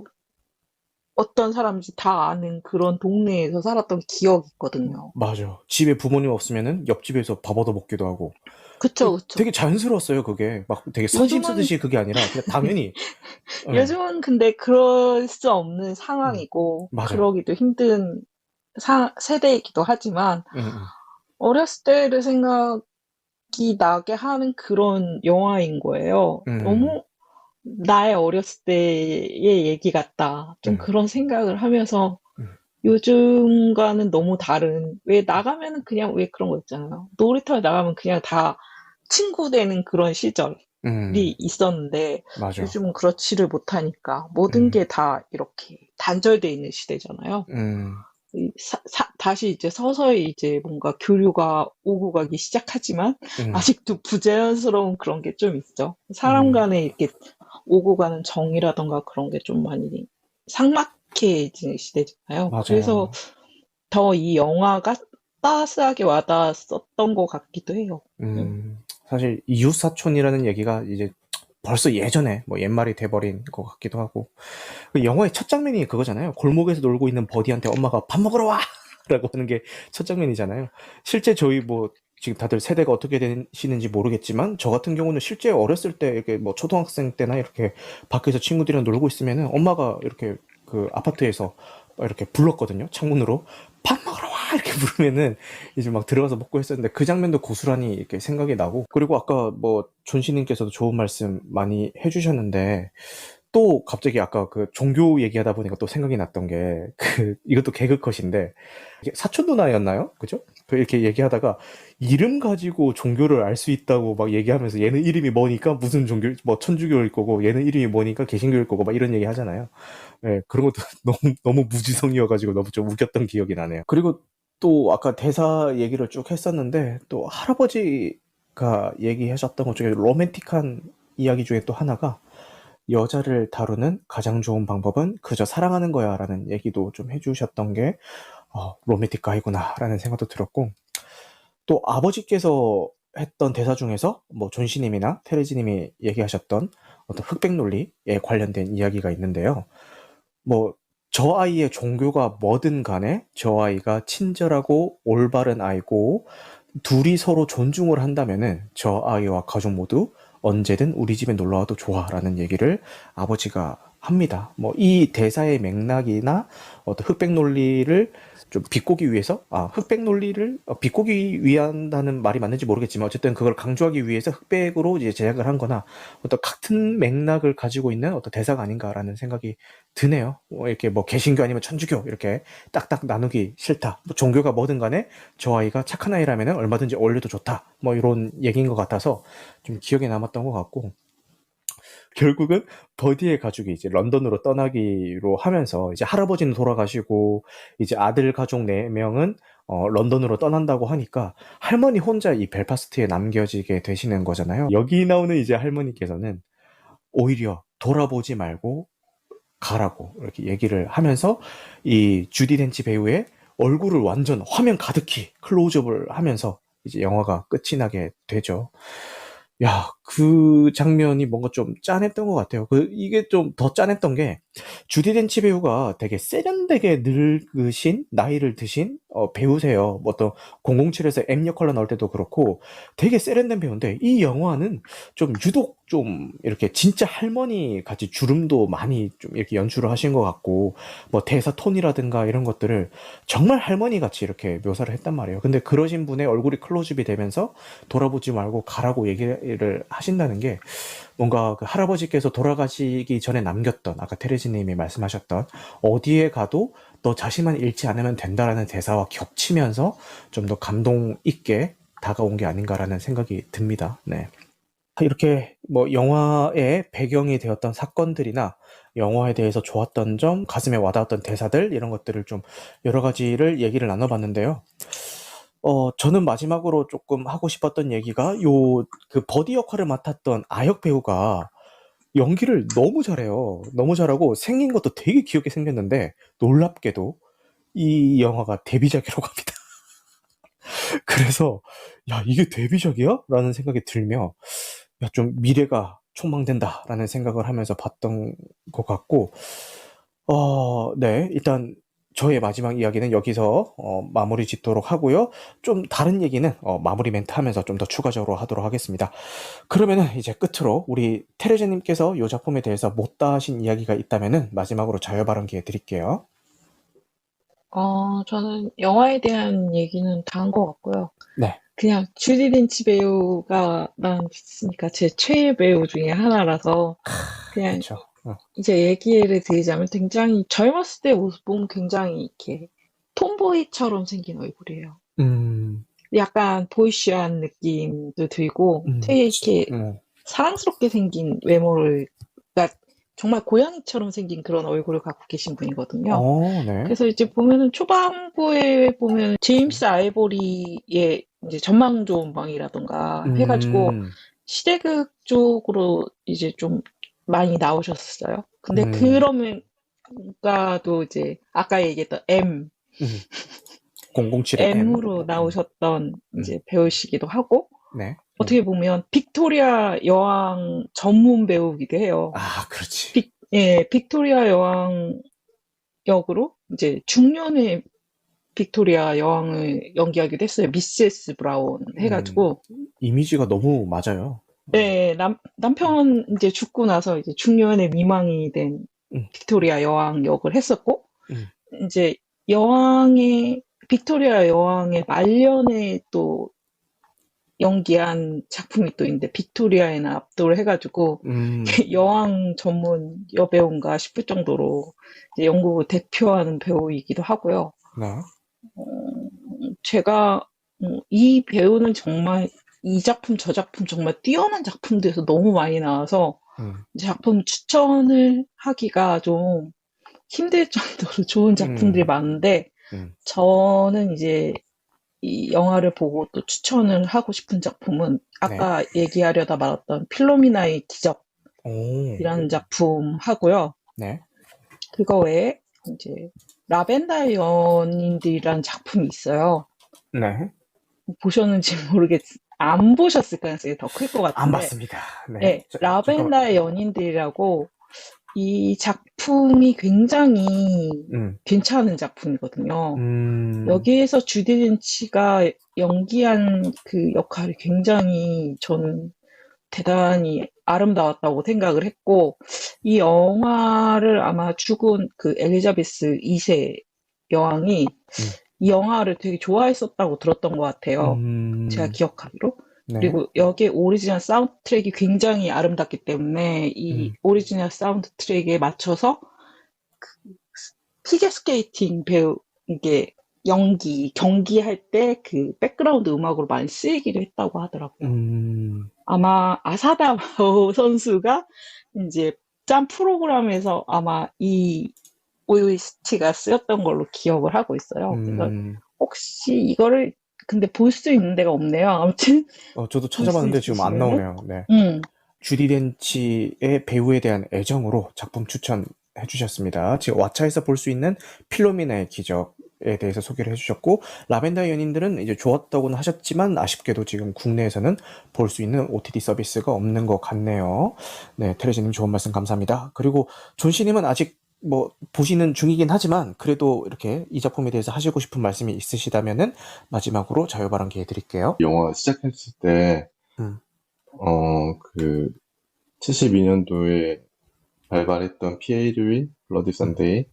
C: 어떤 사람인지 다 아는 그런 동네에서 살았던 기억이 있거든요.
A: 맞아. 집에 부모님 없으면은 옆집에서 밥 얻어 먹기도 하고.
C: 그쵸.
A: 되게 자연스러웠어요, 그게. 막 되게 선심
C: 요즘은,
A: 쓰듯이 그게 아니라 그냥 당연히. 예.
C: 요즘은 근데 그럴 수 없는 상황이고,
A: 맞아요.
C: 그러기도 힘든 세대이기도 하지만,
A: 음.
C: 어렸을 때를 생각이 나게 하는 그런 영화인 거예요.
A: 음.
C: 너무 나의 어렸을 때의 얘기 같다. 좀
A: 음.
C: 그런 생각을 하면서
A: 음.
C: 요즘과는 너무 다른, 왜 나가면은 그냥 왜 그런 거 있잖아요. 놀이터에 나가면 그냥 다 친구 되는 그런 시절이
A: 음.
C: 있었는데
A: 맞아.
C: 요즘은 그렇지를 못하니까 모든
A: 음.
C: 게 다 이렇게 단절돼 있는 시대잖아요.
A: 음.
C: 다시 이제 서서히 이제 뭔가 교류가 오고 가기 시작하지만
A: 음.
C: 아직도 부자연스러운 그런 게 좀 있죠. 사람
A: 음.
C: 간에 이렇게 오고 가는 정이라던가 그런 게 좀 많이 삭막해지는 시대잖아요. 그래서
A: 맞아요.
C: 더 이 영화가 따스하게 와닿았었던 것 같기도 해요.
A: 사실 이웃사촌이라는 얘기가 이제 벌써 예전에 뭐 옛말이 돼버린 것 같기도 하고. 그 영화의 첫 장면이 그거잖아요. 골목에서 놀고 있는 버디한테 엄마가 밥 먹으러 와! 라고 하는 게 첫 장면이잖아요. 실제 저희 뭐 지금 다들 세대가 어떻게 되시는지 모르겠지만 저 같은 경우는 실제 어렸을 때 이렇게 뭐 초등학생 때나 이렇게 밖에서 친구들이랑 놀고 있으면은 엄마가 이렇게 그 아파트에서 이렇게 불렀거든요. 창문으로. 밥 먹으러 와! 이렇게 부르면은 이제 막 들어가서 먹고 했었는데 그 장면도 고스란히 이렇게 생각이 나고. 그리고 아까 뭐 존씨님께서도 좋은 말씀 많이 해주셨는데 또 갑자기 아까 그 종교 얘기하다 보니까 또 생각이 났던 게 그 이것도 개그 컷인데 이게 사촌 누나였나요? 그죠? 그 이렇게 얘기하다가 이름 가지고 종교를 알 수 있다고 막 얘기하면서 얘는 이름이 뭐니까 무슨 종교 뭐 천주교일 거고 얘는 이름이 뭐니까 개신교일 거고 막 이런 얘기 하잖아요. 예, 그런 것도 너무 무지성이어가지고 너무 좀 웃겼던 기억이 나네요. 그리고 또 아까 대사 얘기를 쭉 했었는데 또 할아버지가 얘기하셨던 것 중에 로맨틱한 이야기 중에 또 하나가 여자를 다루는 가장 좋은 방법은 그저 사랑하는 거야 라는 얘기도 좀 해주셨던 게 로맨틱 가이구나 라는 생각도 들었고 또 아버지께서 했던 대사 중에서 뭐 존시님이나 테레지님이 얘기하셨던 어떤 흑백 논리에 관련된 이야기가 있는데요. 뭐 저 아이의 종교가 뭐든 간에 저 아이가 친절하고 올바른 아이고 둘이 서로 존중을 한다면은 저 아이와 가족 모두 언제든 우리 집에 놀러 와도 좋아라는 얘기를 아버지가 합니다. 뭐 이 대사의 맥락이나 어떤 흑백 논리를 좀 비꼬기 위해서 흑백 논리를 비꼬기 위한다는 말이 맞는지 모르겠지만 어쨌든 그걸 강조하기 위해서 흑백으로 이제 제작을 한 거나 어떤 같은 맥락을 가지고 있는 어떤 대사가 아닌가라는 생각이 드네요. 이렇게 뭐 개신교 아니면 천주교 이렇게 딱딱 나누기 싫다. 뭐 종교가 뭐든 간에 저 아이가 착한 아이라면 얼마든지 어울려도 좋다. 뭐 이런 얘기인 것 같아서 좀 기억에 남았던 것 같고 결국은 버디의 가족이 이제 런던으로 떠나기로 하면서 이제 할아버지는 돌아가시고 이제 아들 가족 4명은 런던으로 떠난다고 하니까 할머니 혼자 이 벨파스트에 남겨지게 되시는 거잖아요. 여기 나오는 이제 할머니께서는 오히려 돌아보지 말고 가라고 이렇게 얘기를 하면서 이 주디 덴치 배우의 얼굴을 완전 화면 가득히 클로즈업을 하면서 이제 영화가 끝이 나게 되죠. 야, 그 장면이 뭔가 좀 짠했던 것 같아요. 이게 좀 더 짠했던 게, 주디 덴치 배우가 되게 세련되게 늙으신, 나이를 드신, 배우세요. 뭐 어떤 007에서 M 역할로 나올 때도 그렇고, 되게 세련된 배우인데, 이 영화는 좀 유독 좀 이렇게 진짜 할머니 같이 주름도 많이 좀 이렇게 연출을 하신 것 같고, 뭐 대사 톤이라든가 이런 것들을 정말 할머니 같이 이렇게 묘사를 했단 말이에요. 근데 그러신 분의 얼굴이 클로즈업이 되면서 돌아보지 말고 가라고 얘기를 하신다는 게 뭔가 그 할아버지께서 돌아가시기 전에 남겼던 아까 테레지님이 말씀하셨던 어디에 가도 너 자신만 잃지 않으면 된다라는 대사와 겹치면서 좀 더 감동 있게 다가온 게 아닌가라는 생각이 듭니다. 네. 이렇게 뭐 영화의 배경이 되었던 사건들이나 영화에 대해서 좋았던 점, 가슴에 와닿았던 대사들 이런 것들을 좀 여러 가지를 얘기를 나눠봤는데요. 저는 마지막으로 조금 하고 싶었던 얘기가 그 버디 역할을 맡았던 아역 배우가 연기를 너무 잘해요. 너무 잘하고 생긴 것도 되게 귀엽게 생겼는데 놀랍게도 이 영화가 데뷔작이라고 합니다. 그래서 야, 이게 데뷔작이야? 라는 생각이 들며 야, 좀 미래가 촉망된다라는 생각을 하면서 봤던 것 같고 네. 일단 저의 마지막 이야기는 여기서 마무리 짓도록 하고요. 좀 다른 얘기는 마무리 멘트 하면서 좀 더 추가적으로 하도록 하겠습니다. 그러면은 이제 끝으로 우리 테레제 님께서 이 작품에 대해서 못다 하신 이야기가 있다면은 마지막으로 자유 발언 기회 드릴게요.
C: 저는 영화에 대한 얘기는 다 한 것 같고요.
A: 네.
C: 그냥 주디 린치 배우가 난 있으니까 제 최애 배우 중에 하나라서 그냥
A: 그쵸.
C: 이제 얘기를 드리자면 굉장히 젊었을 때 모습 보면 굉장히 이렇게 톰보이처럼 생긴 얼굴이에요.
A: 음.
C: 약간 보이쉬한 느낌도 들고 되게 이렇게 사랑스럽게 생긴 외모를, 그러니까 정말 고양이처럼 생긴 그런 얼굴을 갖고 계신 분이거든요.
A: 네.
C: 그래서 이제 보면은 초반부에 보면 제임스 아이보리의 이제 전망 좋은 방이라던가 해가지고 시대극 쪽으로 이제 좀 많이 나오셨어요. 근데 그러면 가도 이제 아까 얘기했던 M,
A: 007의 M.
C: M으로 나오셨던 이제 배우시기도 하고
A: 네.
C: 어떻게 보면 빅토리아 여왕 전문 배우기도 해요.
A: 그렇지.
C: 빅토리아 여왕 역으로 이제 중년의 빅토리아 여왕을 연기하기도 했어요. 미세스 브라운 해가지고.
A: 이미지가 너무 맞아요.
C: 네, 남편 이제 죽고 나서 이제 중년의 미망이 된 빅토리아 여왕 역을 했었고, 이제 빅토리아 여왕의 말년에 또 연기한 작품이 또 있는데, 빅토리아에는 압도를 해가지고, 여왕 전문 여배우인가 싶을 정도로 이제 영국을 대표하는 배우이기도 하고요.
A: 네.
C: 제가 이 배우는 정말 이 작품 저 작품 정말 뛰어난 작품들에서 너무 많이 나와서 작품 추천을 하기가 좀 힘들 정도로 좋은 작품들이 많은데 저는 이제 이 영화를 보고 또 추천을 하고 싶은 작품은 아까 얘기하려다 말았던 필로미나의 기적이라는 작품 하고요.
A: 네.
C: 그거 외에 이제 라벤더 연인들이라는 작품이 있어요.
A: 네.
C: 보셨는지 안 보셨을 가능성이 더 클 것 같은데.
A: 안 봤습니다.
C: 네. 라벤더의 연인들이라고 이 작품이 굉장히 괜찮은 작품이거든요. 여기에서 주디 린치가 연기한 그 역할이 굉장히 저는 대단히 아름다웠다고 생각을 했고, 이 영화를 아마 죽은 그 엘리자베스 2세 여왕이 이 영화를 되게 좋아했었다고 들었던 것 같아요. 제가 기억하기로.
A: 네.
C: 그리고 여기에 오리지널 사운드 트랙이 굉장히 아름답기 때문에 이 오리지널 사운드 트랙에 맞춰서 피겨 스케이팅 배우, 이게 경기할 때 그 백그라운드 음악으로 많이 쓰이기도 했다고 하더라고요. 아마 아사다 바오 선수가 이제 짠 프로그램에서 아마 이 OST가 쓰였던 걸로 기억을 하고 있어요. 그래서 혹시 이거를 근데 볼 수 있는 데가 없네요. 아무튼
A: 저도 찾아봤는데 지금 안 나오네요. 네. 주디 렌치의 배우에 대한 애정으로 작품 추천해 주셨습니다. 지금 왓챠에서 볼 수 있는 필로미나의 기적에 대해서 소개를 해주셨고, 라벤더 연인들은 이제 좋았다고는 하셨지만 아쉽게도 지금 국내에서는 볼 수 있는 OTT 서비스가 없는 것 같네요. 네, 테레지님 좋은 말씀 감사합니다. 그리고 존씨님은 아직 보시는 중이긴 하지만 그래도 이렇게 이 작품에 대해서 하시고 싶은 말씀이 있으시다면은 마지막으로 자유 발언 기회 드릴게요.
D: 영화 시작했을 때, 72년도에 발발했던 피에이르윌 블러디 선데이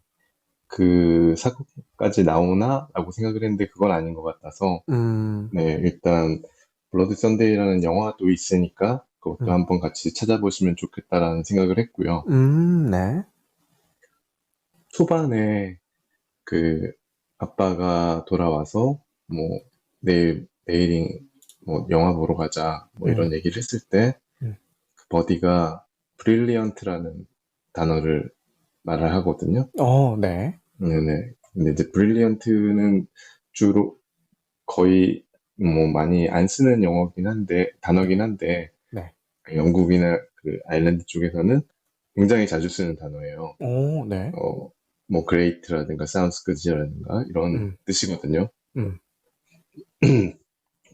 D: 그 사건까지 나오나? 라고 생각을 했는데 그건 아닌 것 같아서 네, 일단 블러디 선데이라는 영화도 있으니까 그것도 한번 같이 찾아보시면 좋겠다라는 생각을 했고요.
A: 네.
D: 초반에 그 아빠가 돌아와서 내일이 영화 보러 가자 이런 얘기를 했을 때 그 버디가 브릴리언트라는 단어를 말을 하거든요.
A: 네.
D: 네네. 근데 이제 브릴리언트는 주로 거의 많이 안 쓰는 단어긴 한데
A: 네.
D: 영국이나 그 아일랜드 쪽에서는 굉장히 자주 쓰는 단어예요.
A: 네.
D: great라든가 sounds good이라든가 이런 뜻이거든요.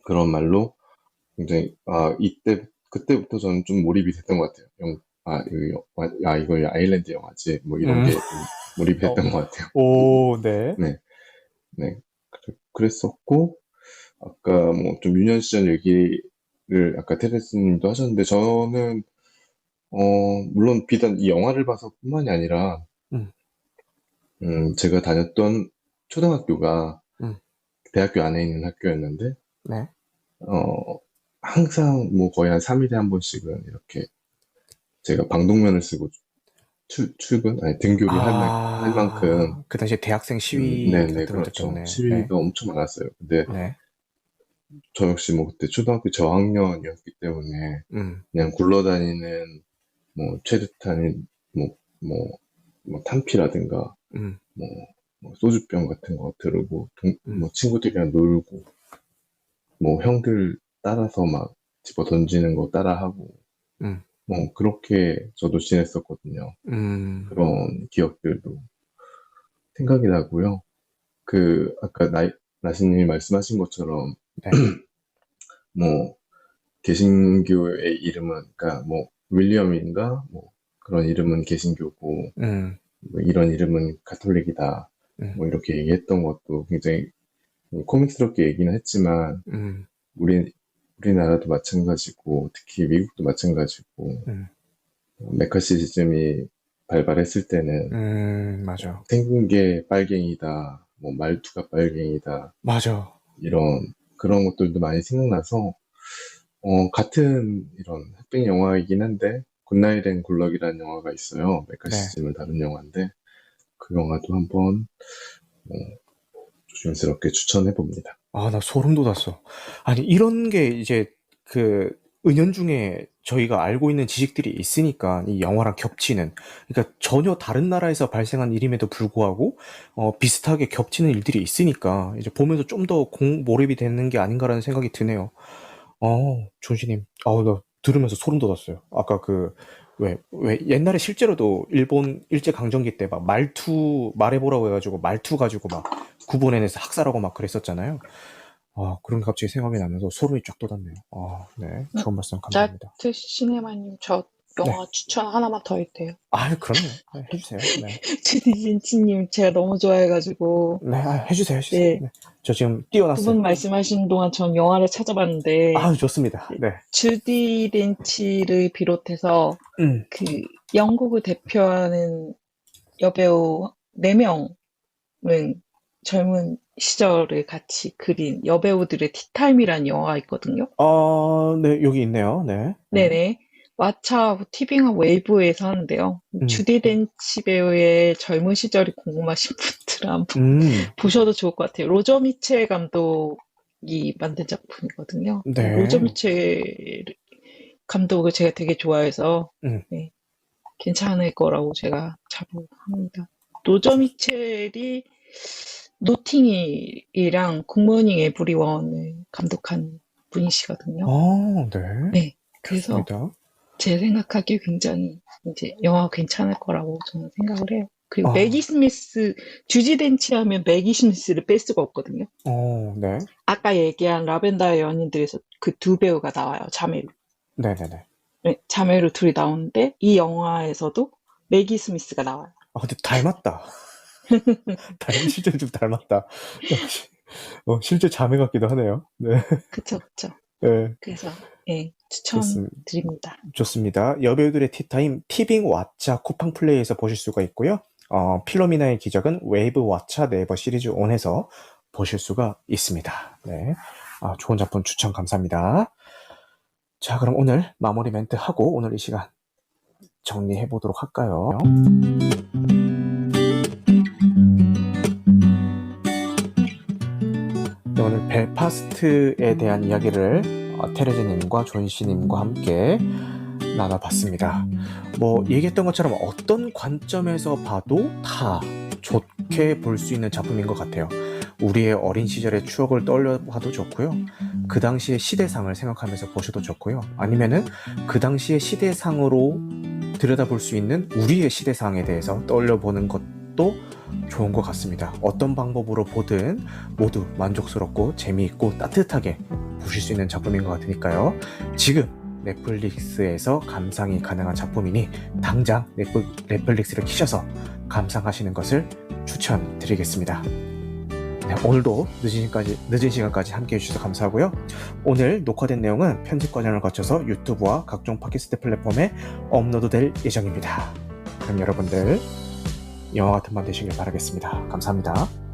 D: 그런 말로 굉장히 그때부터 저는 좀 몰입이 됐던 것 같아요. 이거 아일랜드 영화지 뭐 이런 게 좀 몰입이
A: 어,
D: 됐던 것 같아요.
A: 오, 네.
D: 네, 네. 그랬었고 아까 뭐 좀 유년 시절 얘기를 아까 테레스님도 하셨는데 저는 물론 비단 이 영화를 봐서뿐만이 아니라
A: 음,
D: 제가 다녔던 초등학교가
A: 음,
D: 대학교 안에 있는 학교였는데
A: 네.
D: 어, 항상 뭐 거의 한 3일에 한 번씩은 이렇게 제가 방독면을 쓰고 출근? 아니, 등교를 할 만큼,
A: 그 당시에 대학생 시위
D: 네네,
A: 같은 것들
D: 그렇죠.
A: 때문에, 네,
D: 시위가 엄청 많았어요. 근데
A: 네,
D: 저 역시 뭐 그때 초등학교 저학년이었기 때문에 그냥 굴러다니는 뭐 최루탄인 뭐, 뭐, 뭐 탄피라든가
A: 음,
D: 뭐, 뭐 소주병 같은 거 들고
A: 음,
D: 뭐 친구들이랑 놀고 뭐 형들 따라서 막 집어 던지는 거 따라하고
A: 음,
D: 뭐 그렇게 저도 지냈었거든요.
A: 음,
D: 그런 기억들도 생각이 나고요. 아까 나시님이 말씀하신 것처럼,
A: 네,
D: 뭐, 개신교의 이름은, 그러니까 뭐, 윌리엄인가? 뭐, 그런 이름은 개신교고,
A: 음,
D: 뭐 이런 이름은 가톨릭이다.
A: 음,
D: 뭐, 이렇게 얘기했던 것도 굉장히 코믹스럽게 얘기는 했지만,
A: 음,
D: 우리나라도 마찬가지고, 특히 미국도 마찬가지고,
A: 음,
D: 메카시즘이 발발했을 때는
A: 맞아,
D: 생긴 게 빨갱이다, 뭐 말투가 빨갱이다,
A: 맞아,
D: 그런 것들도 많이 생각나서, 같은 이런 흑백 영화이긴 한데, 굿나잇 앤 굴럭이라는 영화가 있어요.
A: 네.
D: 메카시즘을 다룬 영화인데, 그 영화도 한번 조심스럽게 추천해 봅니다.
A: 아, 나 소름 돋았어. 아니, 이런 게 이제 그 은연중에 저희가 알고 있는 지식들이 있으니까 이 영화랑 겹치는, 그러니까 전혀 다른 나라에서 발생한 일임에도 불구하고 비슷하게 겹치는 일들이 있으니까 이제 보면서 좀 더 몰입이 되는 게 아닌가라는 생각이 드네요. 존시님, 나 들으면서 소름 돋았어요. 아까 왜 옛날에 실제로도 일본 일제강점기 때 막 말해보라고 해가지고 말투 가지고 막 구분해내서 학살하고 막 그랬었잖아요. 그런 게 갑자기 생각이 나면서 소름이 쫙 돋았네요. 네. 좋은 말씀 감사합니다.
C: 나트 시네마님, 저
A: 네.
C: 영화 추천 하나만 더 해도 돼요?
A: 그럼요. 네, 해주세요. 네.
C: 주디진치님 제가 너무 좋아해가지고,
A: 네, 해주세요. 해주세요.
C: 네,
A: 네. 저 지금
C: 두
A: 띄워놨어요.
C: 분 말씀하신 동안 전 영화를 찾아봤는데,
A: 좋습니다. 네.
C: 주디 덴치를 비롯해서
A: 음.
C: 그 영국을 대표하는 여배우 4명은 젊은 시절을 같이 그린 여배우들의 티타임이라는 영화가 있거든요.
A: 네, 여기 있네요. 네.
C: 네네. 왓챠 티빙하고 웨이브에서 하는데요.
A: 음.
C: 주디 덴치 배우의 젊은 시절이 궁금하신 분들은 한번
A: 음.
C: 보셔도 좋을 것 같아요. 로저 미첼 감독이 만든 작품이거든요. 로저
A: 네.
C: 미첼 감독을 제가 되게 좋아해서
A: 음.
C: 네, 괜찮을 거라고 제가 자부합니다. 로저 미첼이 노팅힐이랑 굿모닝 에브리원을 감독한 분이시거든요.
A: 네.
C: 네, 그래서
A: 좋습니다.
C: 제 생각하기에 굉장히 이제 영화 괜찮을 거라고 저는 생각을 해요. 그리고
A: 아,
C: 매기 스미스, 주지 덴치 하면 매기 스미스를 뺄 수가 없거든요.
A: 네.
C: 아까 얘기한 라벤더의 연인들에서 그 두 배우가 나와요, 자매로.
A: 네네네.
C: 네, 자매로 둘이 나오는데 이 영화에서도 매기 스미스가 나와요.
A: 근데 닮았다. 실제로 좀 닮았다. 실제 자매 같기도 하네요. 네.
C: 그쵸, 그쵸.
A: 네.
C: 그래서 예,
A: 좋습니다.
C: 추천드립니다.
A: 좋습니다. 여배우들의 티타임 티빙 왓챠 쿠팡 플레이에서 보실 수가 있고요. 필로미나의 기적은 웨이브 왓챠 네이버 시리즈 온에서 보실 수가 있습니다. 네. 좋은 작품 추천 감사합니다. 자, 그럼 오늘 마무리 멘트 하고 오늘 이 시간 정리해 보도록 할까요? 네, 오늘 벨파스트에 대한 이야기를 테레즈님과 존씨님과 함께 나눠봤습니다. 뭐 얘기했던 것처럼 어떤 관점에서 봐도 다 좋게 볼 수 있는 작품인 것 같아요. 우리의 어린 시절의 추억을 떠올려 봐도 좋고요. 그 당시의 시대상을 생각하면서 보셔도 좋고요. 아니면은 그 당시의 시대상으로 들여다볼 수 있는 우리의 시대상에 대해서 떠올려 보는 것도 좋은 것 같습니다. 어떤 방법으로 보든 모두 만족스럽고 재미있고 따뜻하게 보실 수 있는 작품인 것 같으니까요. 지금 넷플릭스에서 감상이 가능한 작품이니 당장 넷플릭스를 키셔서 감상하시는 것을 추천드리겠습니다. 네, 오늘도 늦은 시간까지 함께 해주셔서 감사하고요. 오늘 녹화된 내용은 편집 과정을 거쳐서 유튜브와 각종 팟캐스트 플랫폼에 업로드될 예정입니다. 그럼 여러분들 영화 같은 밤 되시길 바라겠습니다. 감사합니다.